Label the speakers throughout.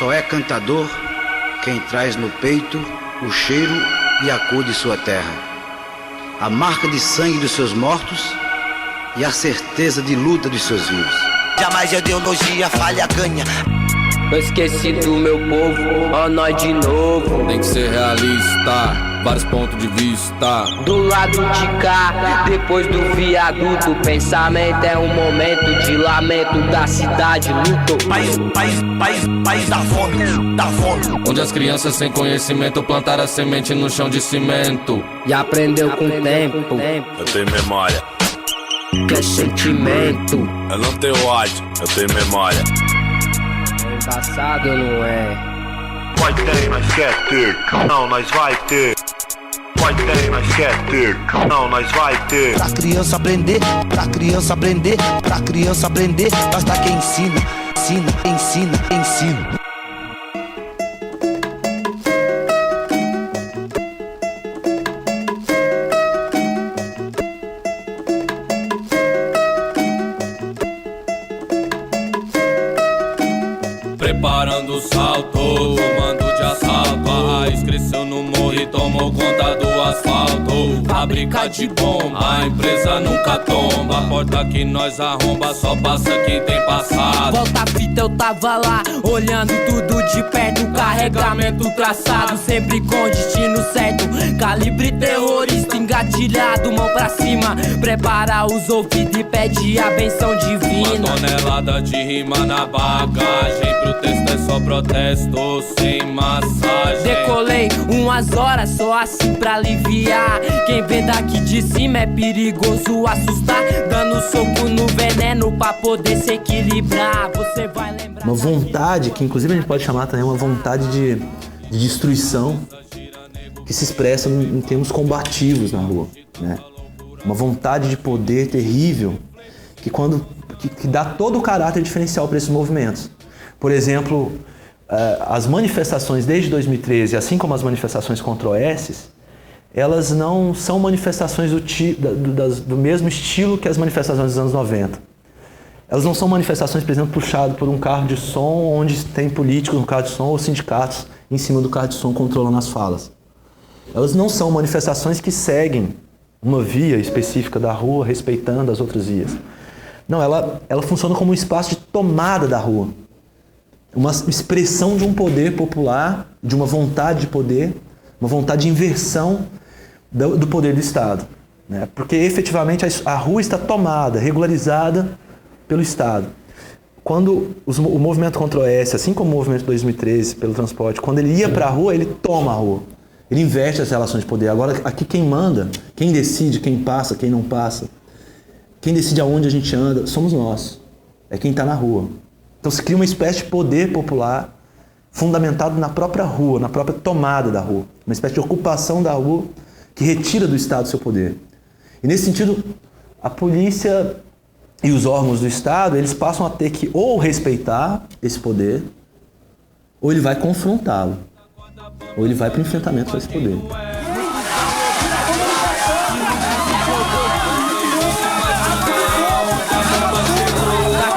Speaker 1: Só é cantador quem traz no peito o cheiro e a cor de sua terra, a marca de sangue dos seus mortos e a certeza de luta dos seus vivos.
Speaker 2: Jamais a ideologia falha ganha.
Speaker 3: Não esqueci do meu povo, ó nós de novo.
Speaker 4: Tem que ser realista, vários pontos de vista.
Speaker 3: Do lado de cá, depois do viaduto, o pensamento é um momento de lamento da cidade, luto.
Speaker 2: País da fome.
Speaker 4: Onde as crianças sem conhecimento plantaram a semente no chão de cimento.
Speaker 3: E aprendeu com o tempo.
Speaker 5: Eu tenho memória.
Speaker 3: Que é sentimento.
Speaker 5: Eu não tenho ódio, eu tenho memória.
Speaker 3: Embaçado não é?
Speaker 6: Vai ter, nós quer ter. Não, nós vai ter. Vai ter, nós quer ter. Não, nós vai ter.
Speaker 2: Pra criança aprender, pra criança aprender, pra criança aprender, basta quem ensina, ensina.
Speaker 4: Preparando o salto, comando de assalto. A raiz cresceu no morro e tomou conta do asfalto. Fábrica de bomba, a empresa nunca tomba. A porta que nós arromba só passa quem tem passado.
Speaker 7: Volta a fita, eu tava lá, olhando tudo de perto. Carregamento traçado, sempre com destino certo. Calibre terrorista engatilhado, mão pra cima. Prepara os ouvidos e pede a benção divina.
Speaker 4: Uma tonelada de rima na bagagem. Pro texto é só protesto, sem massagem.
Speaker 7: Decolei umas horas só assim pra aliviar. Quem vê daqui de cima é perigoso assustar. Dando soco no veneno pra poder se equilibrar. Você vai lembrar.
Speaker 8: Uma vontade, que inclusive a gente pode chamar também uma vontade de destruição, que se expressa em termos combativos na rua, né? Uma vontade de poder terrível que dá todo o caráter diferencial para esses movimentos. Por exemplo, as manifestações desde 2013, assim como as manifestações contra o Oasis, elas não são manifestações do mesmo estilo que as manifestações dos anos 90. Elas não são manifestações, por exemplo, puxadas por um carro de som onde tem políticos no carro de som ou sindicatos em cima do carro de som controlando as falas. Elas não são manifestações que seguem uma via específica da rua, respeitando as outras vias. Não, ela funciona como um espaço de tomada da rua. Uma expressão de um poder popular, de uma vontade de poder, uma vontade de inversão do poder do Estado, né? Porque efetivamente a rua está tomada, regularizada pelo Estado. Quando o movimento contra o Oeste, assim como o movimento de 2013 pelo transporte, quando ele ia para a rua, ele toma a rua. Ele inverte as relações de poder. Agora, aqui quem manda, quem decide, quem passa, quem não passa, quem decide aonde a gente anda, somos nós. É quem está na rua. Então se cria uma espécie de poder popular fundamentado na própria rua, na própria tomada da rua. Uma espécie de ocupação da rua que retira do Estado seu poder. E nesse sentido, a polícia e os órgãos do Estado, eles passam a ter que ou respeitar esse poder, ou ele vai confrontá-lo, ou ele vai para o enfrentamento com esse poder.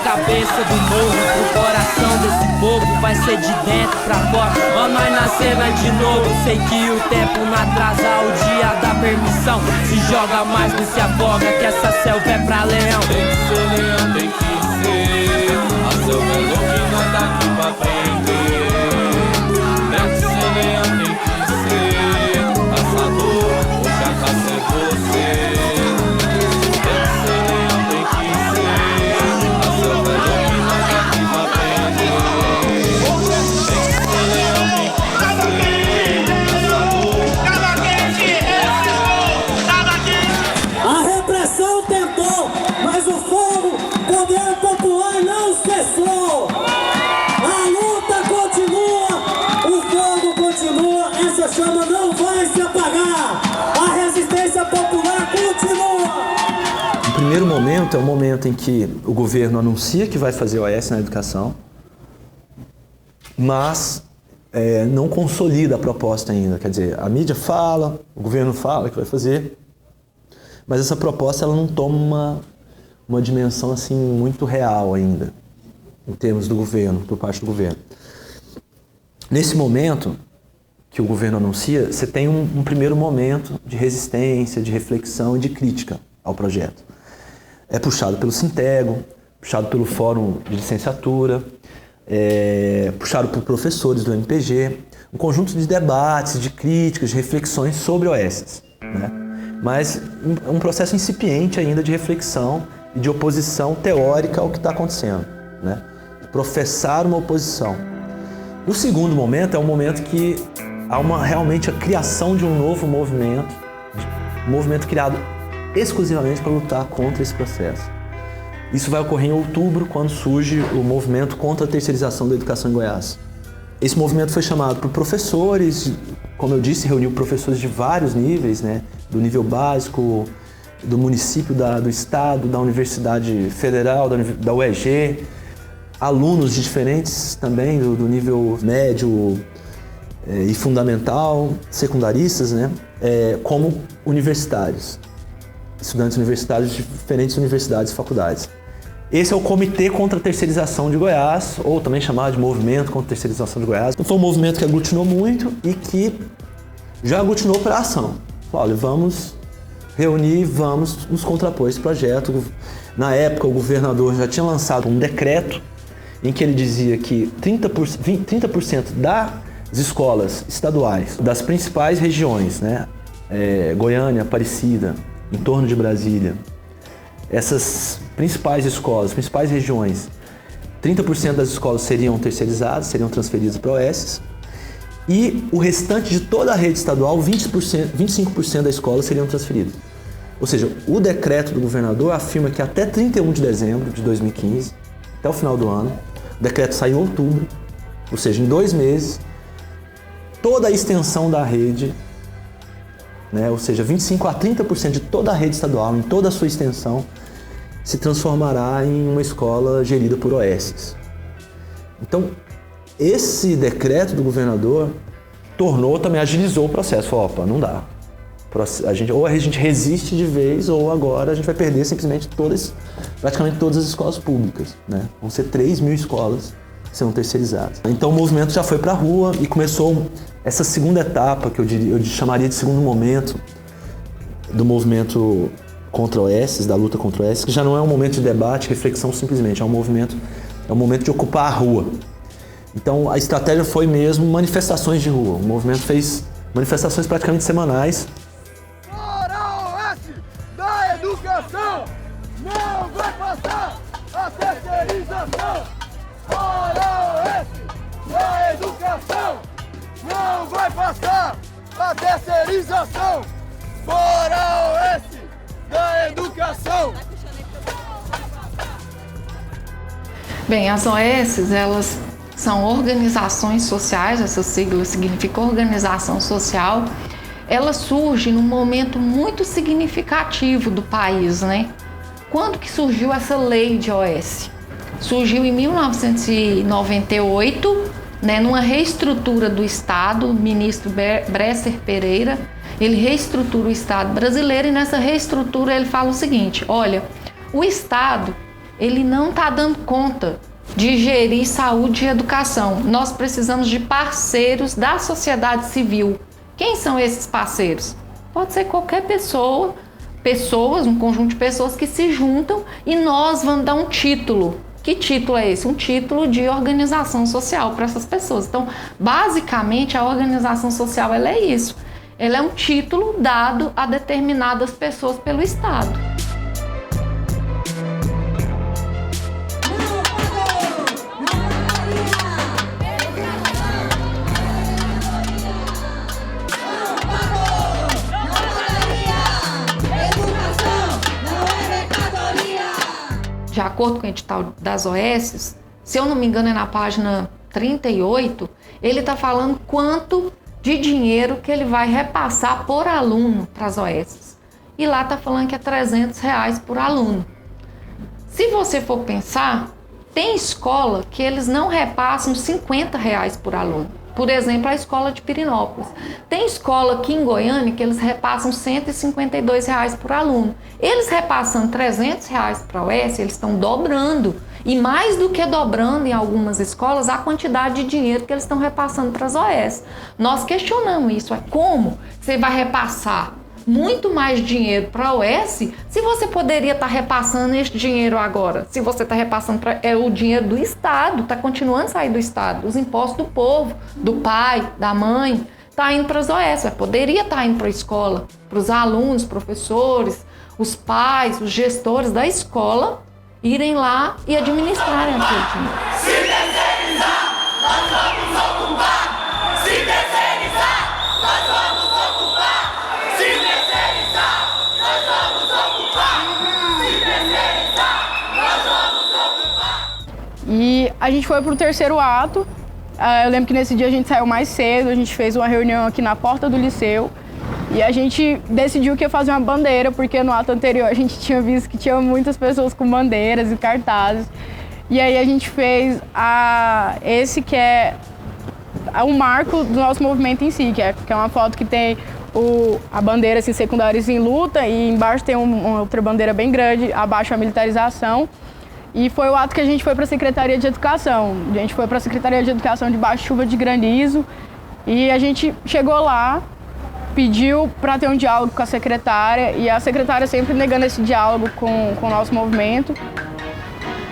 Speaker 7: Cabeça do morro, pro coração desse povo vai ser de dentro pra fora. Ó, nós nascemos de novo. Sei que o tempo não atrasa o dia da permissão. Se joga mais, não se afoga, que essa selva é pra leão.
Speaker 4: Tem que ser leão, tem que ser. A selva é louca e nós daqui pra prender. Tem que ser leão, tem que ser. Caçador, hoje a caça é você.
Speaker 9: Chama não vai se apagar. A resistência popular continua.
Speaker 8: O primeiro momento é o momento em que o governo anuncia que vai fazer o OS na educação, mas não consolida a proposta ainda. Quer dizer, a mídia fala, o governo fala que vai fazer, mas essa proposta ela não toma uma dimensão assim muito real ainda, em termos do governo, por parte do governo. Nesse momento que o governo anuncia, você tem um primeiro momento de resistência, de reflexão e de crítica ao projeto. É puxado pelo Sintego, puxado pelo Fórum de Licenciatura, puxado por professores do MPG, um conjunto de debates, de críticas, de reflexões sobre OS, né? Mas um processo incipiente ainda de reflexão e de oposição teórica ao que está acontecendo, né? Professar uma oposição. O segundo momento é um momento que há realmente a criação de um novo movimento, um movimento criado exclusivamente para lutar contra esse processo. Isso vai ocorrer em outubro, quando surge o movimento contra a terceirização da educação em Goiás. Esse movimento foi chamado por professores, como eu disse, reuniu professores de vários níveis, né? Do nível básico, do município, do estado, da Universidade Federal, da UEG, alunos de diferentes também, do nível médio e fundamental, secundaristas, né? Como universitários, estudantes universitários de diferentes universidades e faculdades. Esse é o Comitê contra a Terceirização de Goiás, ou também chamado de Movimento contra a Terceirização de Goiás. Então foi um movimento que aglutinou muito e que já aglutinou para a ação. Olha, vamos reunir, vamos nos contrapor a esse projeto. Na época, o governador já tinha lançado um decreto em que ele dizia que 30% das escolas estaduais das principais regiões, né, Goiânia, Aparecida, em torno de Brasília, essas principais escolas, principais regiões, 30% das escolas seriam terceirizadas, seriam transferidas para OS, e o restante de toda a rede estadual, 25% das escolas seriam transferidas. Ou seja, o decreto do governador afirma que até 31 de dezembro de 2015, até o final do ano, o decreto saiu em outubro, ou seja, em 2 meses, toda a extensão da rede, né, ou seja, 25% a 30% de toda a rede estadual, em toda a sua extensão, se transformará em uma escola gerida por OS. Então, esse decreto do governador também agilizou o processo. Falou, opa, não dá. Ou a gente resiste de vez, ou agora a gente vai perder simplesmente praticamente todas as escolas públicas, né? Vão ser 3.000 escolas que serão terceirizadas. Então o movimento já foi para a rua e começou essa segunda etapa, que eu chamaria de segundo momento do movimento contra OS, da luta contra OS, que já não é um momento de debate, reflexão simplesmente, é um momento de ocupar a rua. Então a estratégia foi mesmo manifestações de rua. O movimento fez manifestações praticamente semanais.
Speaker 10: Fora OS da educação, não vai passar a terceirização. Fora OS da educação, não vai passar a terceirização. Fora OS da educação.
Speaker 11: Bem, as OS, elas são organizações sociais, essa sigla significa organização social. Ela surge num momento muito significativo do país, né? Quando que surgiu essa lei de OS? Surgiu em 1998, né, numa reestrutura do Estado, o ministro Bresser Pereira, ele reestrutura o Estado brasileiro e nessa reestrutura ele fala o seguinte, olha, o Estado, ele não está dando conta de gerir saúde e educação. Nós precisamos de parceiros da sociedade civil. Quem são esses parceiros? Pode ser qualquer pessoas, um conjunto de pessoas que se juntam e nós vamos dar um título. Que título é esse? Um título de organização social para essas pessoas. Então, basicamente, a organização social ela é isso. Ela é um título dado a determinadas pessoas pelo Estado. De acordo com o edital das OS, se eu não me engano é na página 38, ele está falando quanto de dinheiro que ele vai repassar por aluno para as OS. E lá está falando que é R$300 por aluno. Se você for pensar, tem escola que eles não repassam R$50 por aluno. Por exemplo, a escola de Pirinópolis. Tem escola aqui em Goiânia que eles repassam R$152 por aluno. Eles repassando R$300 para a OS, eles estão dobrando. E mais do que dobrando em algumas escolas a quantidade de dinheiro que eles estão repassando para as OS. Nós questionamos isso, como você vai repassar muito mais dinheiro para a OS se você poderia estar repassando esse dinheiro agora? Se você está repassando o dinheiro do Estado, está continuando a sair do Estado, os impostos do povo, do pai, da mãe, está indo para as OS, poderia estar indo para a escola, para os alunos, professores, os pais, os gestores da escola irem lá e administrarem aquele dinheiro.
Speaker 10: Se terceirizar, nós vamos ocupar! Se terceirizar, nós vamos ocupar! Se terceirizar, nós vamos ocupar! Se terceirizar, nós vamos ocupar!
Speaker 12: E a gente foi pro terceiro ato. Eu lembro que nesse dia a gente saiu mais cedo, a gente fez uma reunião aqui na porta do liceu e a gente decidiu que ia fazer uma bandeira, porque no ato anterior a gente tinha visto que tinha muitas pessoas com bandeiras e cartazes. E aí a gente fez esse que é o marco do nosso movimento em si, que é uma foto que tem a bandeira assim, Secundários em Luta, e embaixo tem uma outra bandeira bem grande, abaixo a militarização. E foi o ato que a gente foi para a Secretaria de Educação. A gente foi para a Secretaria de Educação debaixo de chuva de granizo e a gente chegou lá, pediu para ter um diálogo com a secretária e a secretária sempre negando esse diálogo com o nosso movimento.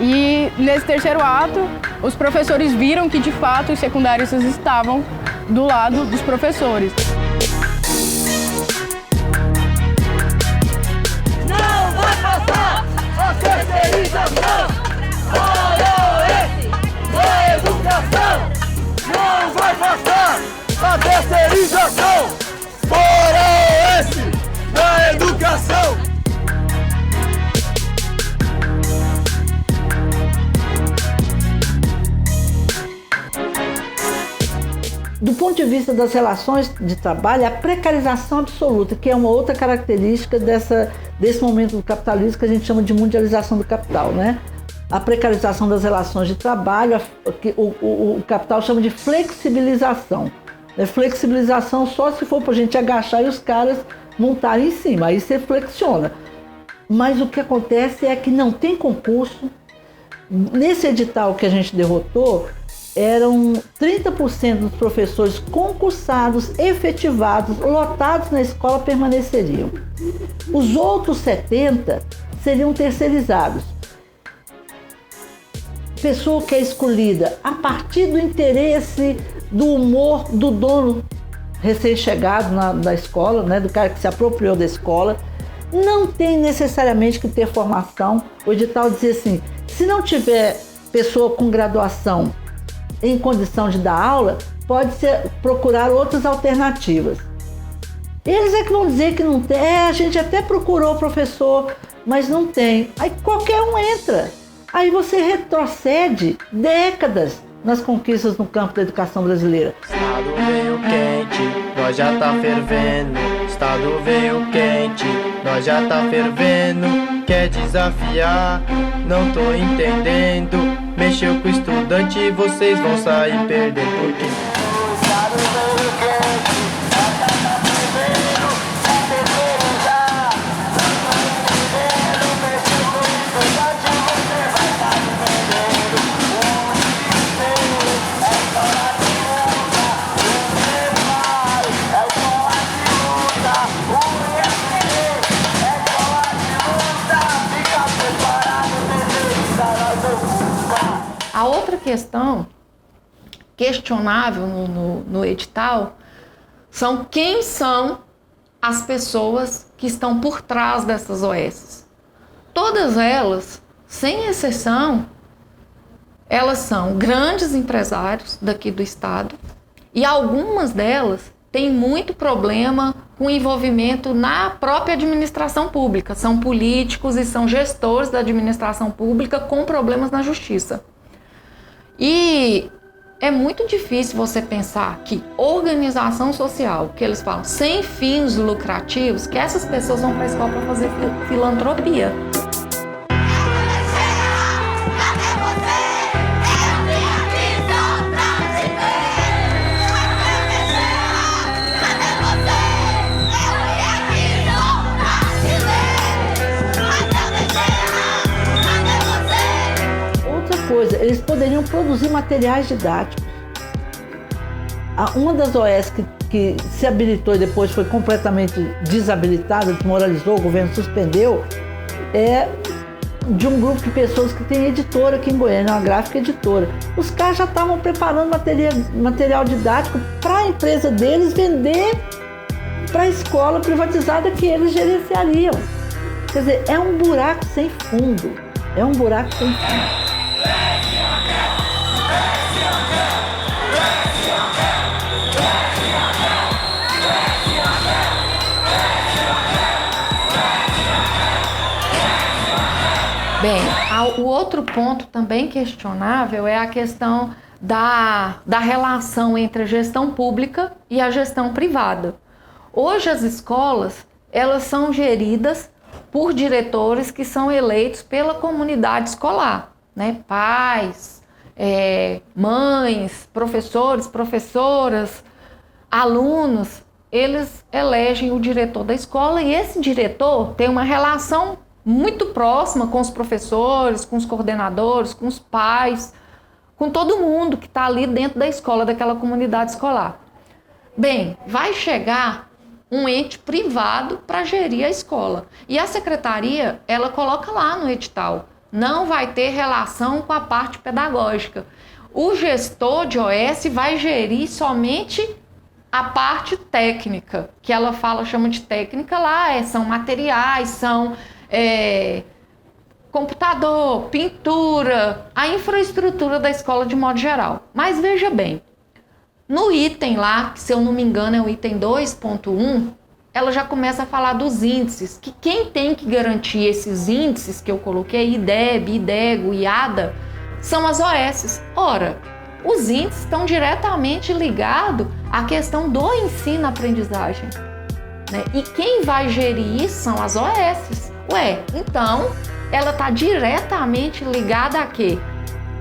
Speaker 12: E nesse terceiro ato, os professores viram que de fato os secundaristas estavam do lado dos professores.
Speaker 10: Não vai passar a terceirização! Na educação! Não vai passar a terceirização! Fora OS! Na educação!
Speaker 13: Do ponto de vista das relações de trabalho, a precarização absoluta, que é uma outra característica desse momento do capitalismo que a gente chama de mundialização do capital, né? A precarização das relações de trabalho, que o capital chama de flexibilização. Flexibilização só se for para a gente agachar e os caras montarem em cima, aí você flexiona. Mas o que acontece é que não tem concurso. Nesse edital que a gente derrotou, eram 30% dos professores concursados, efetivados, lotados na escola permaneceriam. Os outros 70% seriam terceirizados. Pessoa que é escolhida a partir do interesse, do humor do dono recém-chegado na escola, né, do cara que se apropriou da escola, não tem necessariamente que ter formação. O edital dizia assim, se não tiver pessoa com graduação em condição de dar aula, pode procurar outras alternativas. Eles é que vão dizer que não tem. A gente até procurou o professor, mas não tem. Aí qualquer um entra. Aí você retrocede décadas nas conquistas no campo da educação brasileira.
Speaker 14: Estado veio quente, nós já tá fervendo. Estado veio quente, nós já tá fervendo. Quer desafiar? Não tô entendendo. Mexeu com o estudante, vocês vão sair perdendo. Porque o estado veio quente, nós já tá fervendo. Quer terceirizar? Não tô entendendo. Mexeu com o estudante, você vai sair perdendo. O desempenho é escola de luta. O preparo é escola de luta. O IFP é escola de luta. Fica preparado, terceirizar, nós vamos.
Speaker 11: A outra questão questionável no edital são quem são as pessoas que estão por trás dessas OS. Todas elas, sem exceção, elas são grandes empresários daqui do estado e algumas delas têm muito problema com envolvimento na própria administração pública. São políticos e são gestores da administração pública com problemas na justiça. E é muito difícil você pensar que organização social, que eles falam, sem fins lucrativos, que essas pessoas vão para a escola para fazer filantropia.
Speaker 13: Outra eles poderiam produzir materiais didáticos. Uma das OS que se habilitou e depois foi completamente desabilitada, desmoralizou, o governo suspendeu, é de um grupo de pessoas que tem editora aqui em Goiânia, uma gráfica editora. Os caras já estavam preparando material didático para a empresa deles vender para a escola privatizada que eles gerenciariam. Quer dizer, é um buraco sem fundo. É um buraco sem fundo.
Speaker 11: Bem, o outro ponto também questionável é a questão da relação entre a gestão pública e a gestão privada. Hoje as escolas, elas são geridas por diretores que são eleitos pela comunidade escolar, né? Pais, mães, professores, professoras, alunos, eles elegem o diretor da escola e esse diretor tem uma relação muito próxima com os professores, com os coordenadores, com os pais, com todo mundo que está ali dentro da escola, daquela comunidade escolar. Bem, vai chegar um ente privado para gerir a escola. E a secretaria, ela coloca lá no edital, não vai ter relação com a parte pedagógica. O gestor de OS vai gerir somente a parte técnica, que ela chama de técnica lá, são materiais, são computador, pintura, a infraestrutura da escola de modo geral. Mas veja bem, no item lá, que se eu não me engano é o item 2.1, ela já começa a falar dos índices, que quem tem que garantir esses índices que eu coloquei, IDEB, IDEGO, IADA, são as OS. Ora, os índices estão diretamente ligados à questão do ensino-aprendizagem, né? E quem vai gerir isso são as OS. Então, ela está diretamente ligada a quê?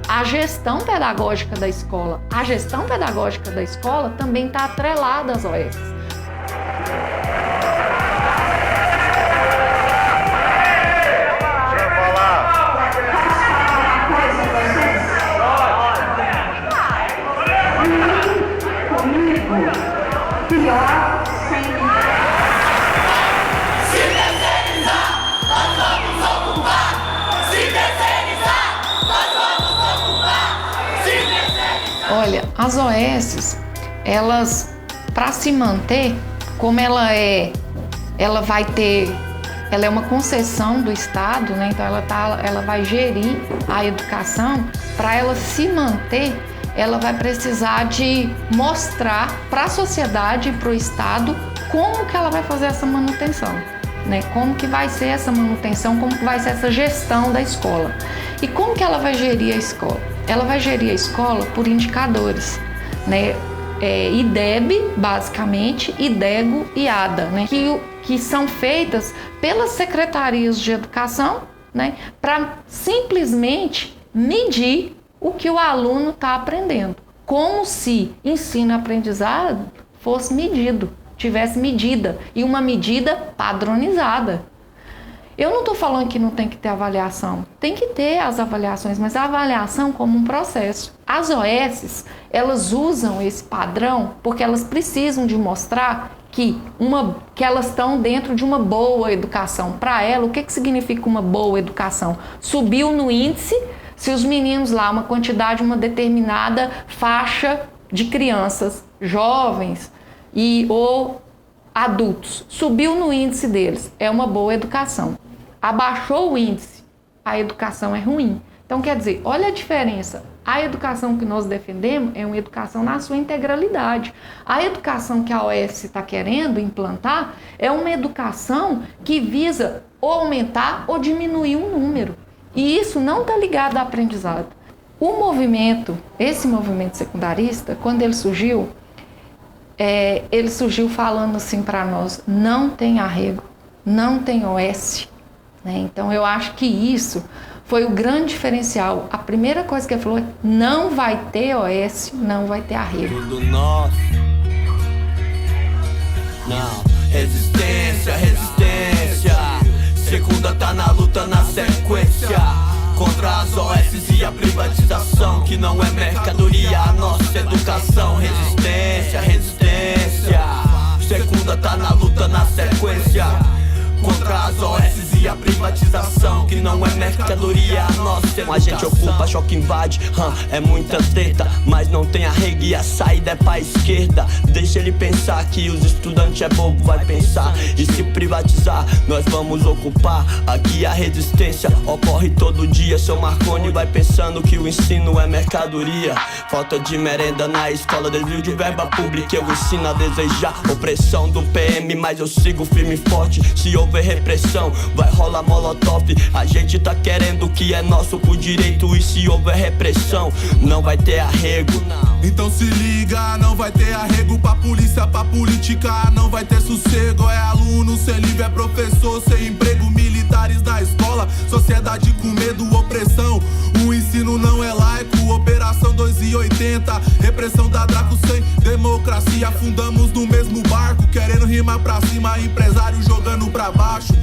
Speaker 11: A gestão pedagógica da escola. A gestão pedagógica da escola também está atrelada às OS. Olha, as OS, elas, para se manter, como ela é uma concessão do Estado, né? Então ela vai gerir a educação. Para ela se manter, ela vai precisar de mostrar para a sociedade e para o Estado como que ela vai fazer essa manutenção, né? Como que vai ser essa manutenção, como que vai ser essa gestão da escola. E como que ela vai gerir a escola? Ela vai gerir a escola por indicadores, né? IDEB, basicamente, IDEGO e IADA, né? Que são feitas pelas secretarias de educação, né? Para simplesmente medir o que o aluno está aprendendo. Como se ensino-aprendizado fosse medido, tivesse medida, e uma medida padronizada. Eu não estou falando que não tem que ter avaliação, tem que ter as avaliações, mas a avaliação como um processo. As OS, elas usam esse padrão porque elas precisam de mostrar que elas estão dentro de uma boa educação. Para ela, o que significa uma boa educação? Subiu no índice, se os meninos lá, uma uma determinada faixa de crianças, jovens ou adultos, subiu no índice deles, é uma boa educação. Abaixou o índice, a educação é ruim. Então, quer dizer, olha a diferença. A educação que nós defendemos é uma educação na sua integralidade. A educação que a OS está querendo implantar é uma educação que visa ou aumentar ou diminuir um número. E isso não está ligado ao aprendizado. Esse movimento secundarista, quando ele surgiu falando assim para nós, não tem arrego, não tem OS, né? Então eu acho que isso foi o grande diferencial. A primeira coisa que ele falou é, não vai ter OS, não vai ter arrego.
Speaker 10: Tudo nosso. Não, resistência, resistência. Segunda tá na luta, na sequência.
Speaker 15: contra as OS e a privatização, que não é mercadoria, a nossa educação. Resistência, resistência. Segunda tá na luta, na sequência, contra as OS e a privatização, que não é mercadoria, a nossa educação. A gente ocupa, choque invade, é muita treta, mas não tem arrego e a saída é pra esquerda. Deixa ele pensar que os estudantes é bobo, vai pensar. E se privatizar, nós vamos ocupar. Aqui a resistência ocorre todo dia. Seu Marconi vai pensando que o ensino é mercadoria. Falta de merenda na escola, desvio de verba pública. Eu ensino a desejar opressão do PM, mas eu sigo firme e forte. Se houver repressão, vai rolar molotov. A gente tá querendo o que é nosso por direito, e se houver repressão, não vai ter arrego.
Speaker 16: Então se liga, não vai ter arrego pra polícia, pra política, não vai ter sossego. É aluno sem livre, é professor sem emprego, militares na escola, sociedade com medo, opressão. O ensino não é laico, operação 280, repressão da Draco sem democracia. Afundamos no mesmo barco, querendo rimar pra cima, empresário jogando pra baixo.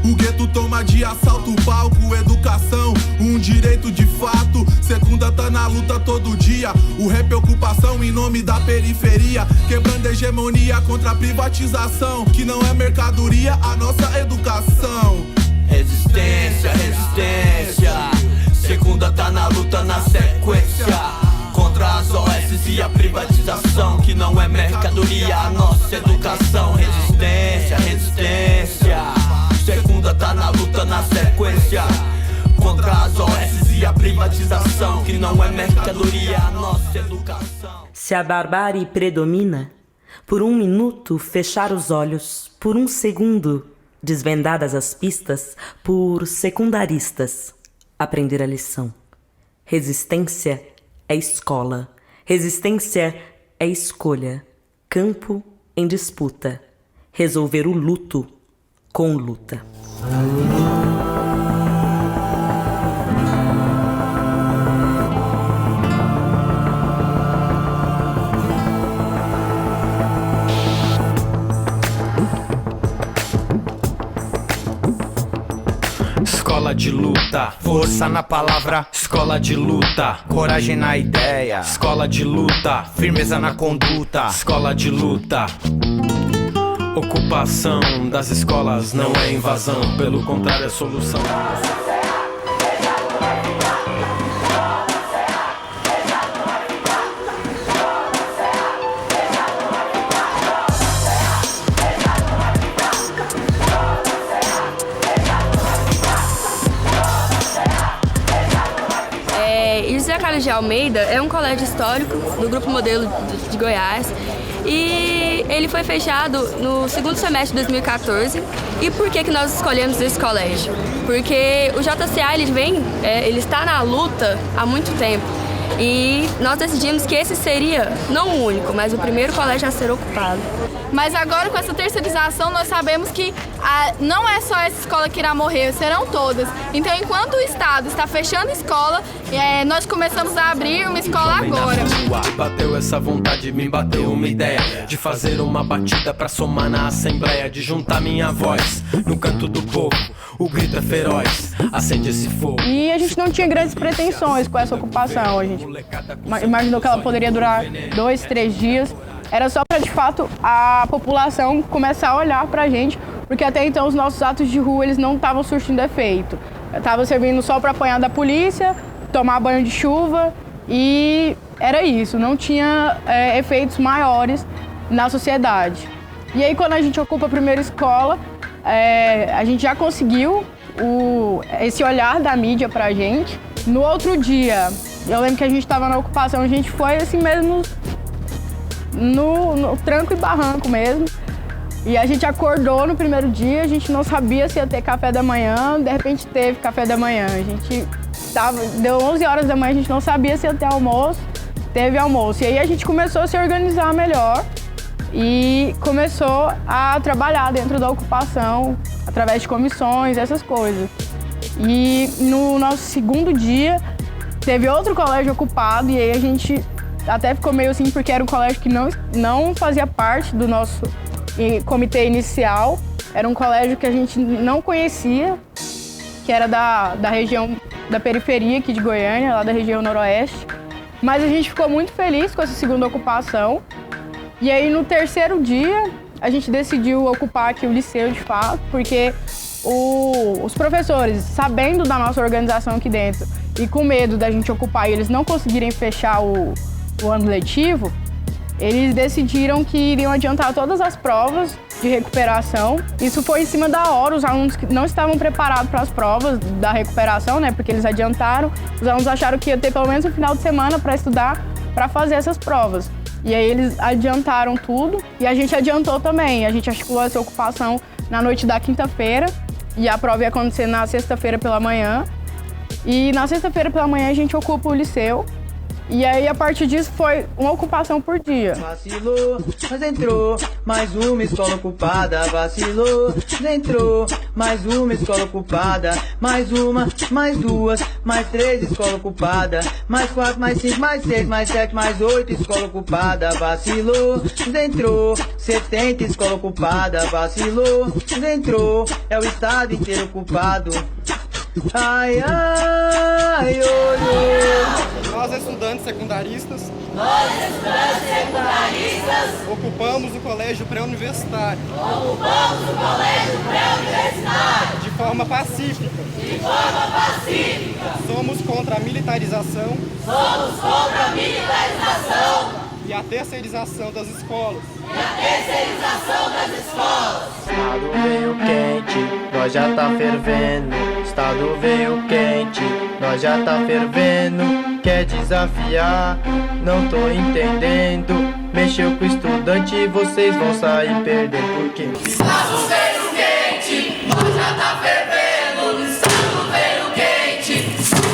Speaker 16: O gueto toma de assalto o palco, educação, um direito de fato. Segunda tá na luta todo dia, o rap é ocupação em nome da periferia, quebrando a hegemonia contra a privatização, que não é mercadoria, a nossa educação.
Speaker 15: Resistência, resistência. Segunda tá na luta, na sequência, contra as OS e a privatização, que não é mercadoria, a nossa educação. Resistência, resistência. Segunda tá na luta, na sequência, contra as OS e a privatização, que não é mercadoria, a nossa educação.
Speaker 17: Se a barbárie predomina, por um minuto fechar os olhos, por um segundo desvendadas as pistas, por secundaristas aprender a lição. Resistência é escola, resistência é escolha, campo em disputa, resolver o luto com luta.
Speaker 18: Escola de luta, força na palavra. Escola de luta, coragem na ideia. Escola de luta, firmeza na conduta. Escola de luta. Ocupação das escolas não é invasão, pelo contrário é solução.
Speaker 19: José Carlos de Almeida é um colégio histórico do Grupo Modelo de Goiás e ele foi fechado no segundo semestre de 2014. E por que nós escolhemos esse colégio? Porque o JCA ele está na luta há muito tempo e nós decidimos que esse seria não o único, mas o primeiro colégio a ser ocupado.
Speaker 12: Mas agora, com essa terceirização, nós sabemos que não é só essa escola que irá morrer, serão todas. Então, enquanto o Estado está fechando a escola, nós começamos a abrir uma escola agora.
Speaker 18: Bateu essa vontade, me bateu uma ideia de fazer uma batida pra somar na assembleia, de juntar minha voz no canto do povo. O grito é feroz, acende esse fogo.
Speaker 12: E a gente não tinha grandes pretensões com essa ocupação. A gente imaginou que ela poderia durar 2, 3 dias. Era só para, de fato, a população começar a olhar pra gente, porque até então os nossos atos de rua eles não estavam surtindo efeito. Estavam servindo só para apanhar da polícia, tomar banho de chuva e era isso, não tinha efeitos maiores na sociedade. E aí quando a gente ocupa a primeira escola, a gente já conseguiu esse olhar da mídia pra gente. No outro dia, eu lembro que a gente estava na ocupação, a gente foi assim mesmo no tranco e barranco mesmo. E a gente acordou no primeiro dia, a gente não sabia se ia ter café da manhã, de repente teve café da manhã. Deu 11 horas da manhã, a gente não sabia se ia ter almoço, teve almoço. E aí a gente começou a se organizar melhor e começou a trabalhar dentro da ocupação, através de comissões, essas coisas. E no nosso segundo dia, teve outro colégio ocupado e aí a gente até ficou meio assim, porque era um colégio que não fazia parte do nosso comitê inicial. Era um colégio que a gente não conhecia, que era da região da periferia aqui de Goiânia, lá da região noroeste. Mas a gente ficou muito feliz com essa segunda ocupação. E aí, no terceiro dia, a gente decidiu ocupar aqui o liceu, de fato, porque os professores, sabendo da nossa organização aqui dentro e com medo da gente ocupar e eles não conseguirem fechar o ano letivo, eles decidiram que iriam adiantar todas as provas de recuperação. Isso foi em cima da hora, os alunos que não estavam preparados para as provas da recuperação, né, porque eles adiantaram, os alunos acharam que ia ter pelo menos um final de semana para estudar, para fazer essas provas. E aí eles adiantaram tudo e a gente adiantou também. A gente articulou essa ocupação na noite da quinta-feira e a prova ia acontecer na sexta-feira pela manhã. E na sexta-feira pela manhã a gente ocupa o liceu. E aí, a partir disso, foi uma ocupação por dia.
Speaker 14: Vacilou, mas entrou mais uma escola ocupada. Vacilou, entrou mais uma escola ocupada. Mais uma, mais duas, mais três escola ocupada. Mais quatro, mais cinco, mais seis, mais sete, mais oito escola ocupada. Vacilou, entrou 70 escola ocupada. Vacilou, entrou, é o estado inteiro ocupado. Ai, ai, olho.
Speaker 20: Nós estudantes secundaristas ocupamos o colégio pré-universitário de forma pacífica. Somos contra a militarização e a terceirização das escolas.
Speaker 14: Estado veio quente, nós já tá fervendo. Estado veio quente, nós já tá fervendo. Quer desafiar? Não tô entendendo. Mexeu com o estudante, vocês vão sair perdendo. Por quê?
Speaker 10: Estado veio quente, nós já tá fervendo. Estado veio quente,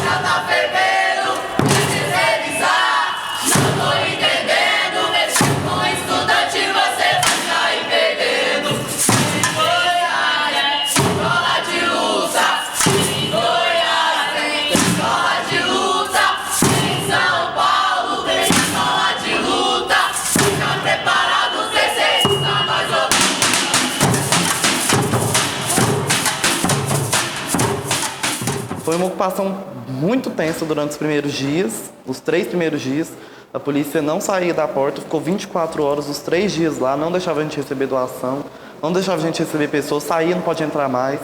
Speaker 10: já tá fervendo. Quer desafiar? Não tô entendendo. Mexeu com o estudante, você vai sair perdendo. Em Goiás, escola de luta. Em Goiás, tem escola de luta. Em São Paulo, tem escola de luta. Fica preparado, terceirista, nós
Speaker 21: Foi uma ocupação muito tensa durante os primeiros dias, os 3 primeiros dias. A polícia não saía da porta, ficou 24 horas, os 3 dias lá, não deixava a gente receber doação, não deixava a gente receber pessoas, saía, não pode entrar mais.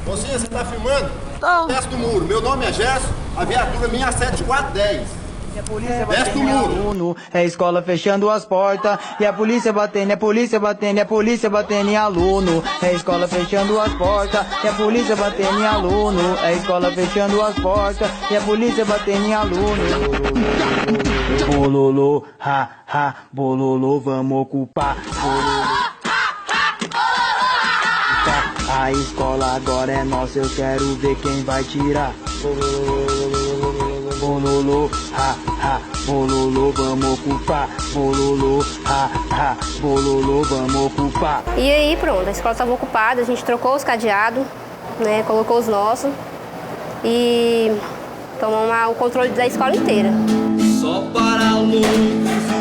Speaker 22: Mocinha, você tá filmando? Tô. Desce do muro. Meu nome é Gerson, a viatura minha é 7410.
Speaker 14: E a polícia batendo em aluno, é a escola fechando as portas. E a polícia batendo, é a polícia batendo, é a polícia batendo em aluno. É a escola fechando as portas, e a polícia batendo em aluno. É a escola fechando as portas, e a polícia batendo em aluno. Bololô, ha, ha, bololô, vamos ocupar. Bololô. A escola agora é nossa, eu quero ver quem vai tirar. Bololô, ha, ha, bololô, vamos ocupar. Bololô, ha, ha, bololô, vamos ocupar.
Speaker 23: E aí pronto, a escola estava ocupada, a gente trocou os cadeados, né, colocou os nossos e tomamos o controle da escola inteira.
Speaker 10: Só para loucos,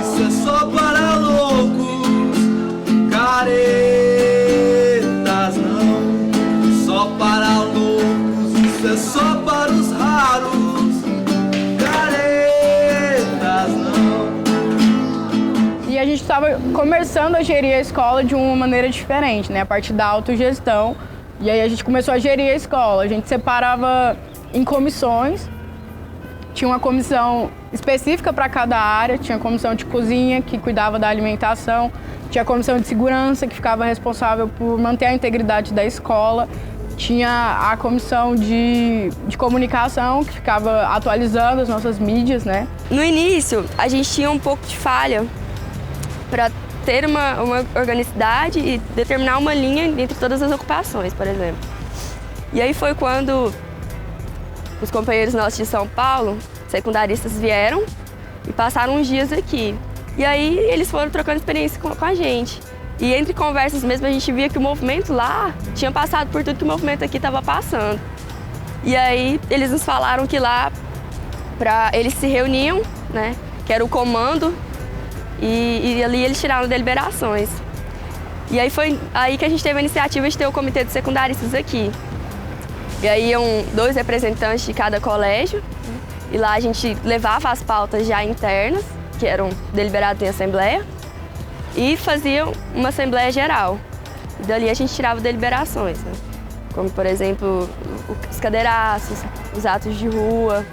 Speaker 10: isso é só para loucos. Caretas não, só para loucos, isso é só para os raros.
Speaker 12: E a gente estava começando a gerir a escola de uma maneira diferente, né? A partir da autogestão. E aí a gente começou a gerir a escola. A gente separava em comissões. Tinha uma comissão específica para cada área. Tinha a comissão de cozinha, que cuidava da alimentação. Tinha a comissão de segurança, que ficava responsável por manter a integridade da escola. Tinha a comissão de comunicação, que ficava atualizando as nossas mídias, né?
Speaker 19: No início, a gente tinha um pouco de falha para ter uma organicidade e determinar uma linha entre todas as ocupações, por exemplo. E aí foi quando os companheiros nossos de São Paulo, secundaristas, vieram e passaram uns dias aqui. E aí eles foram trocando experiência com a gente. E entre conversas mesmo, a gente via que o movimento lá tinha passado por tudo que o movimento aqui estava passando. E aí eles nos falaram que lá eles se reuniam, né, que era o comando, e ali eles tiraram deliberações. E aí foi aí que a gente teve a iniciativa de ter o comitê de secundaristas aqui. E aí iam 2 representantes de cada colégio. E lá a gente levava as pautas já internas, que eram deliberadas em assembleia, e fazia uma assembleia geral. E dali a gente tirava deliberações, né? Como, por exemplo, os cadeiraços, os atos de rua,